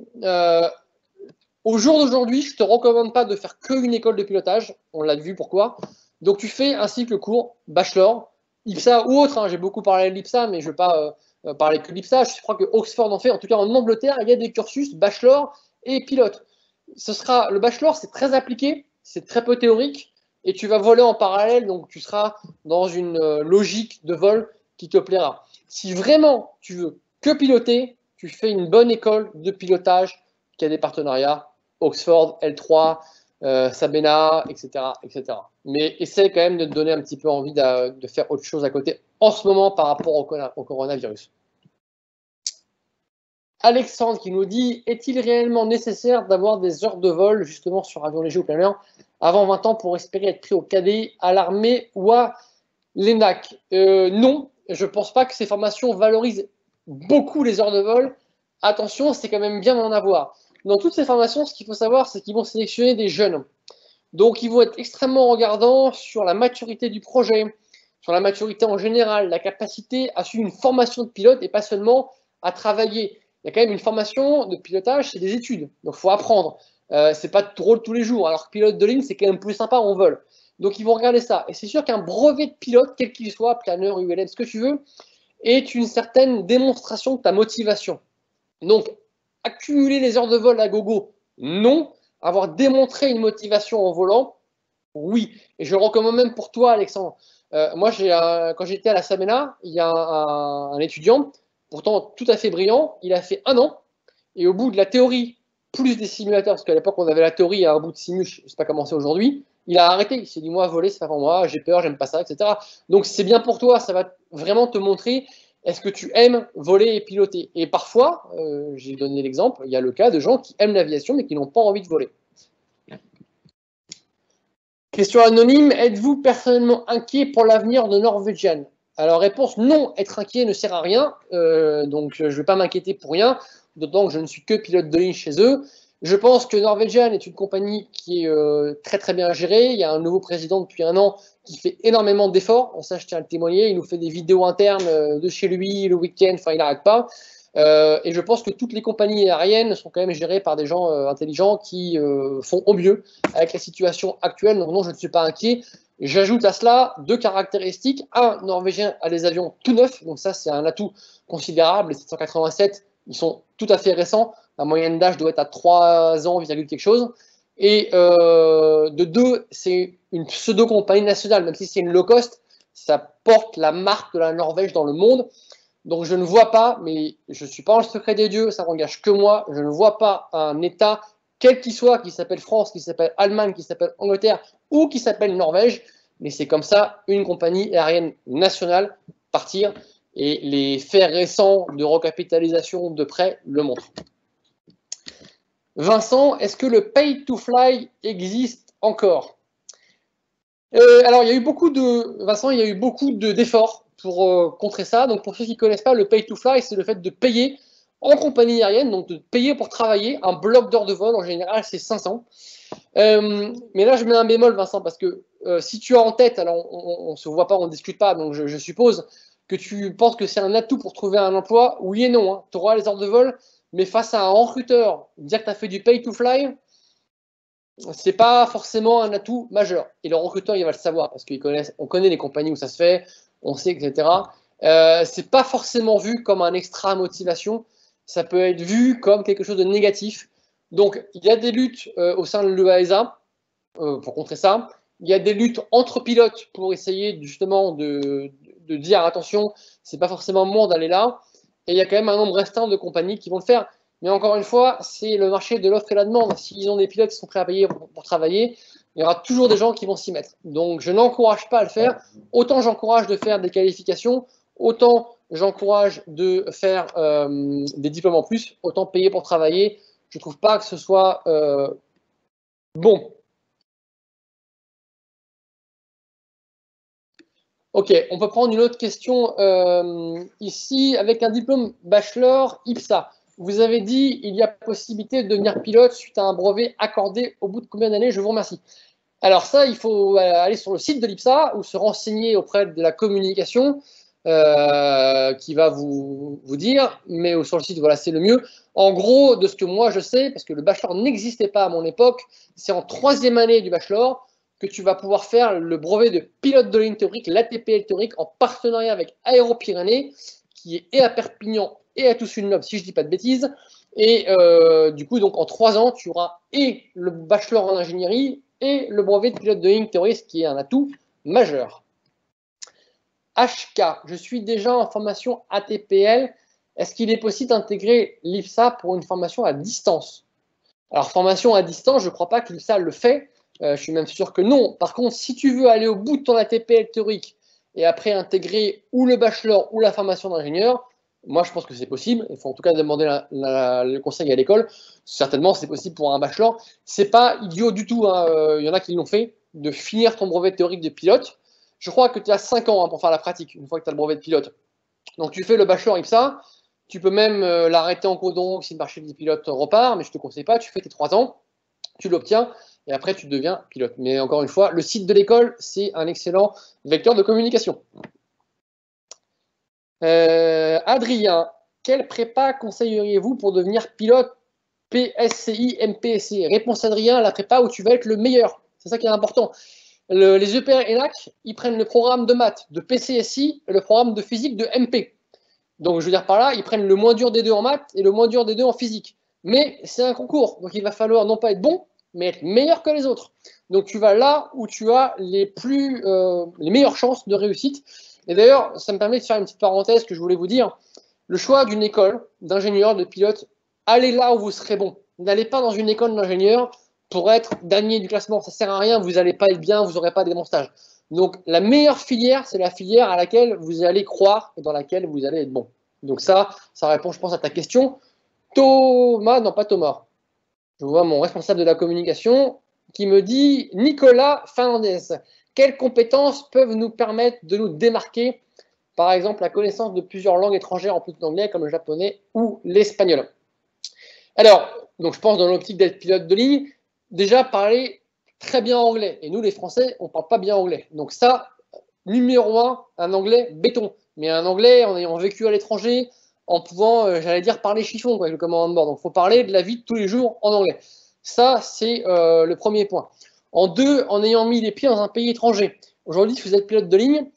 au jour d'aujourd'hui, je ne te recommande pas de faire qu'une école de pilotage, on l'a vu pourquoi. Donc tu fais un cycle court, bachelor, IPSA ou autre, hein, j'ai beaucoup parlé de l'IPSA, mais je ne vais pas parler que de l'IPSA, je crois que Oxford en fait, en tout cas en Angleterre, il y a des cursus bachelor et pilote. Le bachelor, c'est très appliqué, c'est très peu théorique, et tu vas voler en parallèle, donc tu seras dans une logique de vol qui te plaira. Si vraiment tu veux que piloter, tu fais une bonne école de pilotage qui a des partenariats, Oxford, L3, Sabena, etc., etc. Mais essaie quand même de te donner un petit peu envie de faire autre chose à côté en ce moment par rapport au coronavirus. Alexandre qui nous dit, est-il réellement nécessaire d'avoir des heures de vol justement sur avion léger ou planeur avant 20 ans pour espérer être pris au cadet, à l'armée ou à l'ENAC? Non, je ne pense pas que ces formations valorisent beaucoup les heures de vol. Attention, c'est quand même bien d'en avoir. Dans toutes ces formations, ce qu'il faut savoir, c'est qu'ils vont sélectionner des jeunes. Donc, ils vont être extrêmement regardants sur la maturité du projet, sur la maturité en général, la capacité à suivre une formation de pilote et pas seulement à travailler. Il y a quand même une formation de pilotage, c'est des études, donc il faut apprendre. C'est pas drôle tous les jours, alors que pilote de ligne, c'est quand même plus sympa en vol. Donc, ils vont regarder ça. Et c'est sûr qu'un brevet de pilote, quel qu'il soit, planeur, ULM, ce que tu veux, est une certaine démonstration de ta motivation. Donc, accumuler les heures de vol à gogo, non. Avoir démontré une motivation en volant, oui. Et je le recommande même pour toi, Alexandre. Moi, quand j'étais à la Sabena, il y a un étudiant, pourtant tout à fait brillant, il a fait 1 an, et au bout de la théorie, plus des simulateurs, parce qu'à l'époque, on avait la théorie à un bout de simu, je ne sais pas comment c'est aujourd'hui, il a arrêté. Il s'est dit, moi, voler, c'est pas pour moi, j'ai peur, j'aime pas ça, etc. Donc, c'est bien pour toi, ça va vraiment te montrer est-ce que tu aimes voler et piloter. Et parfois, j'ai donné l'exemple, il y a le cas de gens qui aiment l'aviation, mais qui n'ont pas envie de voler. Question anonyme, êtes-vous personnellement inquiet pour l'avenir de Norwegian? Alors, réponse, non, être inquiet ne sert à rien, donc je ne vais pas m'inquiéter pour rien, d'autant que je ne suis que pilote de ligne chez eux. Je pense que Norwegian est une compagnie qui est très très bien gérée. Il y a un nouveau président depuis 1 an qui fait énormément d'efforts. Ça, je tiens à le témoigner. Il nous fait des vidéos internes de chez lui le week-end. Enfin, il n'arrête pas. Et je pense que toutes les compagnies aériennes sont quand même gérées par des gens intelligents qui font au mieux avec la situation actuelle. Donc non, je ne suis pas inquiet. J'ajoute à cela 2 caractéristiques. Un, Norvégien a des avions tout neufs. Donc ça, c'est un atout considérable. Les 787, ils sont tout à fait récents. La moyenne d'âge doit être à 3 ans, quelque chose. Et de 2, c'est une pseudo-compagnie nationale, même si c'est une low cost, ça porte la marque de la Norvège dans le monde. Donc je ne vois pas, mais je ne suis pas dans le secret des dieux, ça n'engage que moi, je ne vois pas un État, quel qu'il soit, qui s'appelle France, qui s'appelle Allemagne, qui s'appelle Angleterre ou qui s'appelle Norvège, mais c'est comme ça une compagnie aérienne nationale partir, et les faits récents de recapitalisation de prêt le montrent. Vincent, est-ce que le pay to fly existe encore? Alors, il y a eu beaucoup de, Vincent, il y a eu beaucoup d'efforts pour contrer ça. Donc, pour ceux qui ne connaissent pas, le pay to fly, c'est le fait de payer en compagnie aérienne, donc de payer pour travailler. Un bloc d'heures de vol, en général, c'est 500. Mais là, je mets un bémol, Vincent, parce que si tu as en tête, alors on ne se voit pas, on ne discute pas, donc je suppose que tu penses que c'est un atout pour trouver un emploi. Oui et non, hein. Tu auras les heures de vol, mais face à un recruteur, dire que tu as fait du pay to fly, c'est pas forcément un atout majeur. Et le recruteur, il va le savoir, parce qu'on connaît les compagnies où ça se fait, on sait, etc. C'est pas forcément vu comme un extra motivation, ça peut être vu comme quelque chose de négatif. Donc, il y a des luttes au sein de l'EASA pour contrer ça. Il y a des luttes entre pilotes pour essayer justement de dire attention, c'est pas forcément bon d'aller là. Et il y a quand même un nombre restreint de compagnies qui vont le faire. Mais encore une fois, c'est le marché de l'offre et la demande. S'ils ont des pilotes qui sont prêts à payer pour travailler, il y aura toujours des gens qui vont s'y mettre. Donc, je n'encourage pas à le faire. Autant j'encourage de faire des qualifications, autant j'encourage de faire des diplômes en plus, autant payer pour travailler. Je ne trouve pas que ce soit bon. Ok, on peut prendre une autre question ici. Avec un diplôme bachelor IPSA, vous avez dit il y a possibilité de devenir pilote suite à un brevet accordé au bout de combien d'années? Je vous remercie. Alors ça, il faut aller sur le site de l'IPSA ou se renseigner auprès de la communication qui va vous dire, mais sur le site, voilà, c'est le mieux. En gros, de ce que moi je sais, parce que le bachelor n'existait pas à mon époque, c'est en 3e année du bachelor que tu vas pouvoir faire le brevet de pilote de ligne théorique, l'ATPL théorique, en partenariat avec Aéropyrénées, qui est et à Perpignan et à Toussus-Noble, si je ne dis pas de bêtises. Et du coup, donc en 3 ans, tu auras et le bachelor en ingénierie et le brevet de pilote de ligne théorique, qui est un atout majeur. HK, je suis déjà en formation ATPL. Est-ce qu'il est possible d'intégrer l'IPSA pour une formation à distance? Alors, formation à distance, je ne crois pas que l'IPSA le fait. Je suis même sûr que non. Par contre, si tu veux aller au bout de ton ATPL théorique et après intégrer ou le bachelor ou la formation d'ingénieur, moi, je pense que c'est possible. Il faut en tout cas demander le conseil à l'école. Certainement, c'est possible pour un bachelor. C'est pas idiot du tout, hein. Y en a qui l'ont fait, de finir ton brevet théorique de pilote. Je crois que tu as 5 ans pour faire la pratique, une fois que tu as le brevet de pilote. Donc, tu fais le bachelor IPSA. Tu peux même l'arrêter en cours de route si le marché des pilotes repart, mais je ne te conseille pas. Tu fais tes 3 ans, tu l'obtiens, et après, tu deviens pilote. Mais encore une fois, le site de l'école, c'est un excellent vecteur de communication. Adrien, quelle prépa conseilleriez-vous pour devenir pilote PSCI, MPSC? Réponse Adrien, la prépa où tu vas être le meilleur. C'est ça qui est important. Les EPR ENAC, ils prennent le programme de maths de PCSI et le programme de physique de MP. Donc, je veux dire par là, ils prennent le moins dur des deux en maths et le moins dur des deux en physique. Mais c'est un concours, donc il va falloir non pas être bon, mais être meilleur que les autres. Donc, tu vas là où tu as les meilleures chances de réussite. Et d'ailleurs, ça me permet de faire une petite parenthèse que je voulais vous dire. Le choix d'une école d'ingénieur, de pilote, allez là où vous serez bon. N'allez pas dans une école d'ingénieur pour être dernier du classement. Ça ne sert à rien, vous n'allez pas être bien, vous n'aurez pas des bons stages. Donc, la meilleure filière, c'est la filière à laquelle vous allez croire et dans laquelle vous allez être bon. Donc ça répond, je pense, à ta question. Thomas, non pas Thomas. Je vois mon responsable de la communication qui me dit Nicolas Fernandez. Quelles compétences peuvent nous permettre de nous démarquer? Par exemple, la connaissance de plusieurs langues étrangères en plus d'anglais, comme le japonais ou l'espagnol. Alors, donc je pense dans l'optique d'être pilote de ligne, déjà parler très bien anglais. Et nous, les Français, on ne parle pas bien anglais. Donc ça, numéro 1, un anglais béton. Mais un anglais en ayant vécu à l'étranger, en pouvant, j'allais dire, parler chiffon avec le commandant de bord. Donc il faut parler de la vie de tous les jours en anglais. Ça, c'est le premier point. En 2, en ayant mis les pieds dans un pays étranger. Aujourd'hui, si vous êtes pilote de ligne,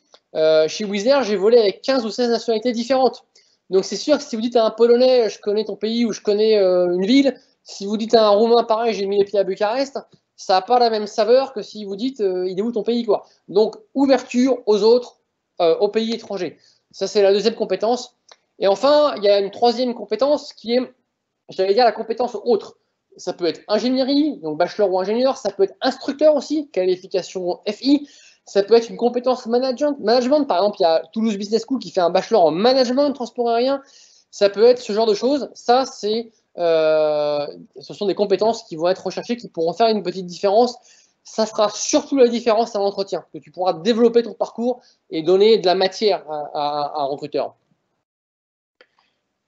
chez Wizz Air, j'ai volé avec 15 ou 16 nationalités différentes. Donc c'est sûr que si vous dites à un Polonais, je connais ton pays ou je connais une ville, si vous dites à un Roumain, pareil, j'ai mis les pieds à Bucarest, ça n'a pas la même saveur que si vous dites, il est où ton pays, quoi. Donc ouverture aux autres, aux pays étrangers. Ça, c'est la deuxième compétence. Et enfin, il y a une troisième compétence qui est, j'allais dire, la compétence autre. Ça peut être ingénierie, donc bachelor ou ingénieur, ça peut être instructeur aussi, qualification FI, ça peut être une compétence management. Par exemple, il y a Toulouse Business School qui fait un bachelor en management, transport aérien, ça peut être ce genre de choses. Ça, ce sont des compétences qui vont être recherchées, qui pourront faire une petite différence. Ça fera surtout la différence à l'entretien, que tu pourras développer ton parcours et donner de la matière à un recruteur.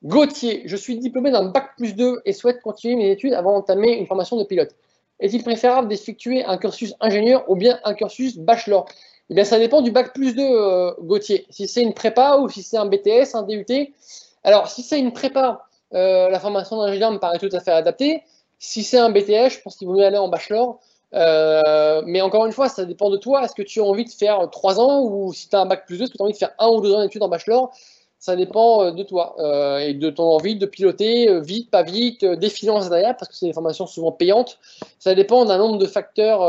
Gauthier, je suis diplômé d'un bac+2 et souhaite continuer mes études avant d'entamer une formation de pilote. Est-il préférable d'effectuer un cursus ingénieur ou bien un cursus bachelor? Eh bien, ça dépend du bac+2, Gauthier. Si c'est une prépa ou si c'est un BTS, un DUT. Alors, si c'est une prépa, la formation d'ingénieur me paraît tout à fait adaptée. Si c'est un BTS, je pense qu'il vaut mieux aller en bachelor. Mais encore une fois, ça dépend de toi. Est-ce que tu as envie de faire 3 ans ou si tu as un bac+2, est-ce que tu as envie de faire 1 ou 2 ans d'études en bachelor? Ça dépend de toi et de ton envie de piloter vite, pas vite, des finances derrière, parce que c'est des formations souvent payantes. Ça dépend d'un nombre de facteurs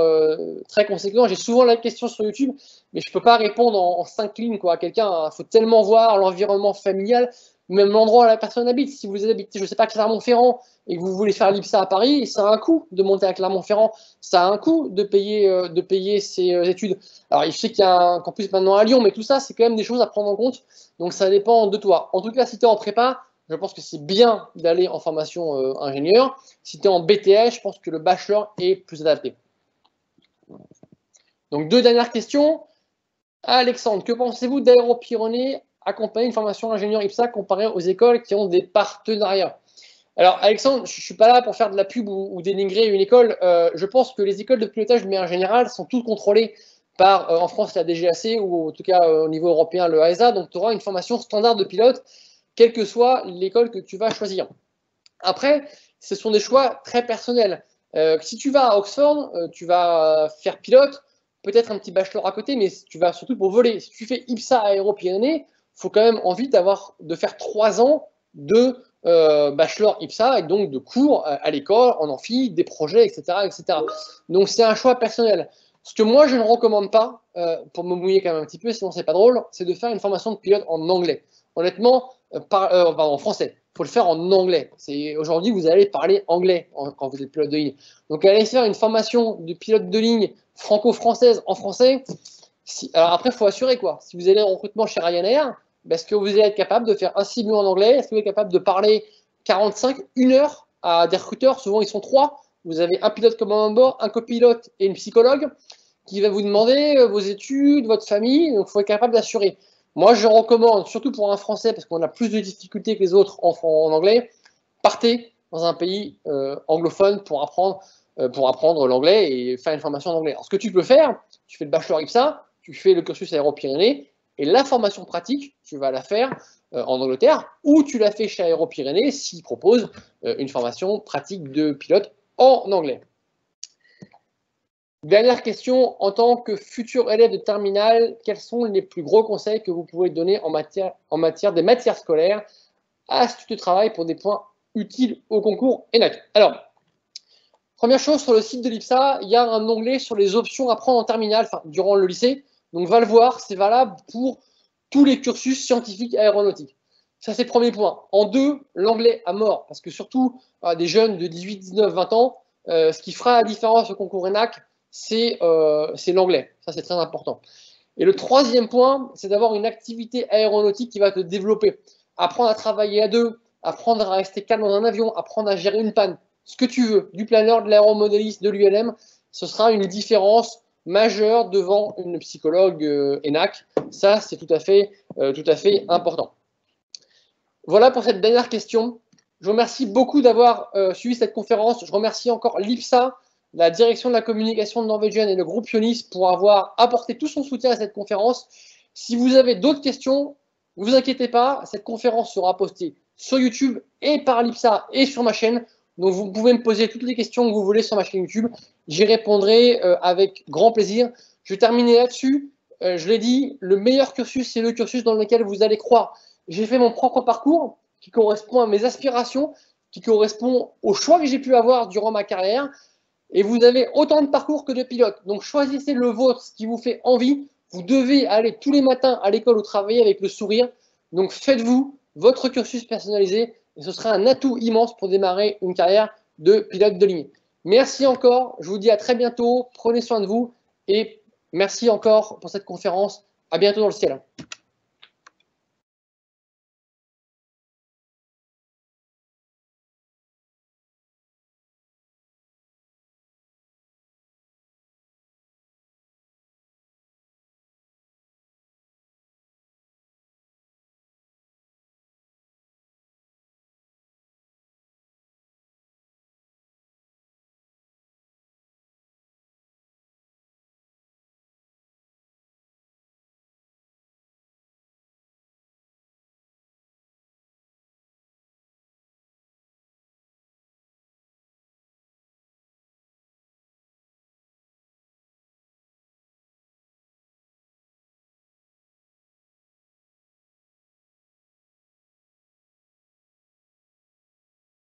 très conséquents. J'ai souvent la question sur YouTube, mais je ne peux pas répondre en 5 lignes à quelqu'un. Il faut tellement voir l'environnement familial, même l'endroit où la personne habite. Si vous habitez, je ne sais pas, Clermont-Ferrand, et que vous voulez faire l'IPSA à Paris, ça a un coût de monter à Clermont-Ferrand, ça a un coût de payer ses études. Alors, je sais qu'il y a un campus maintenant à Lyon, mais tout ça, c'est quand même des choses à prendre en compte. Donc, ça dépend de toi. En tout cas, si tu es en prépa, je pense que c'est bien d'aller en formation ingénieur. Si tu es en BTS, je pense que le bachelor est plus adapté. Donc, 2 dernières questions. Alexandre, que pensez-vous d'Aéropyrénées accompagner une formation ingénieur IPSA comparée aux écoles qui ont des partenariats? Alors, Alexandre, je ne suis pas là pour faire de la pub ou dénigrer une école. Je pense que les écoles de pilotage de manière générale sont toutes contrôlées par, en France, la DGAC ou en tout cas au niveau européen, le AESA. Donc, tu auras une formation standard de pilote, quelle que soit l'école que tu vas choisir. Après, ce sont des choix très personnels. Si tu vas à Oxford, tu vas faire pilote, peut-être un petit bachelor à côté, mais tu vas surtout pour voler. Si tu fais IPSA Aéropyrénées, il faut quand même envie de faire 3 ans de bachelor IPSA et donc de cours à l'école, en amphi, des projets, etc. etc. Donc c'est un choix personnel. Ce que moi je ne recommande pas, pour me mouiller quand même un petit peu, sinon c'est pas drôle, c'est de faire une formation de pilote en anglais. Honnêtement, en français. Il faut le faire en anglais. Aujourd'hui, vous allez parler anglais quand vous êtes pilote de ligne. Donc, aller faire une formation de pilote de ligne franco-française en français. Alors après, il faut assurer quoi. Si vous allez en recrutement chez Ryanair, est-ce que vous allez être capable de faire un CMU en anglais? Est-ce que vous êtes capable de parler 45, 1 heure à des recruteurs? Souvent, ils sont 3. Vous avez un pilote commandant de bord, un copilote et une psychologue qui va vous demander vos études, votre famille. Donc, il faut être capable d'assurer. Moi, je recommande, surtout pour un Français, parce qu'on a plus de difficultés que les autres en anglais, partez dans un pays anglophone pour apprendre l'anglais et faire une formation en anglais. Alors, ce que tu peux faire, tu fais le bachelor IPSA, tu fais le cursus Aéropyrénées, et la formation pratique, tu vas la faire en Angleterre, ou tu la fais chez Aéropyrénées s'ils proposent une formation pratique de pilote en anglais. Dernière question, en tant que futur élève de terminale, quels sont les plus gros conseils que vous pouvez donner en matière des matières scolaires, astuces de travail pour des points utiles au concours ENAC? Alors, première chose, sur le site de l'IPSA, il y a un onglet sur les options à prendre en terminale, durant le lycée. Donc, va le voir, c'est valable pour tous les cursus scientifiques et aéronautiques. Ça, c'est le premier point. En 2, l'anglais à mort, parce que surtout des jeunes de 18, 19, 20 ans, ce qui fera la différence au concours ENAC, c'est l'anglais. Ça, c'est très important. Et le 3e point, c'est d'avoir une activité aéronautique qui va te développer. Apprendre à travailler à 2, apprendre à rester calme dans un avion, apprendre à gérer une panne, ce que tu veux, du planeur, de l'aéromodéliste, de l'ULM, ce sera une différence majeure devant une psychologue ENAC. Ça, c'est tout à fait important. Voilà pour cette dernière question. Je vous remercie beaucoup d'avoir suivi cette conférence. Je remercie encore l'IPSA, la direction de la communication de Norwegian et le groupe Ionis pour avoir apporté tout son soutien à cette conférence. Si vous avez d'autres questions, ne vous inquiétez pas, cette conférence sera postée sur YouTube et par l'IPSA et sur ma chaîne. Donc vous pouvez me poser toutes les questions que vous voulez sur ma chaîne YouTube. J'y répondrai avec grand plaisir. Je vais terminer là-dessus. Je l'ai dit, le meilleur cursus, c'est le cursus dans lequel vous allez croire. J'ai fait mon propre parcours qui correspond à mes aspirations, qui correspond aux choix que j'ai pu avoir durant ma carrière. Et vous avez autant de parcours que de pilotes. Donc, choisissez le vôtre, ce qui vous fait envie. Vous devez aller tous les matins à l'école ou travailler avec le sourire. Donc, faites-vous votre cursus personnalisé et ce sera un atout immense pour démarrer une carrière de pilote de ligne. Merci encore, je vous dis à très bientôt, prenez soin de vous et merci encore pour cette conférence. À bientôt dans le ciel.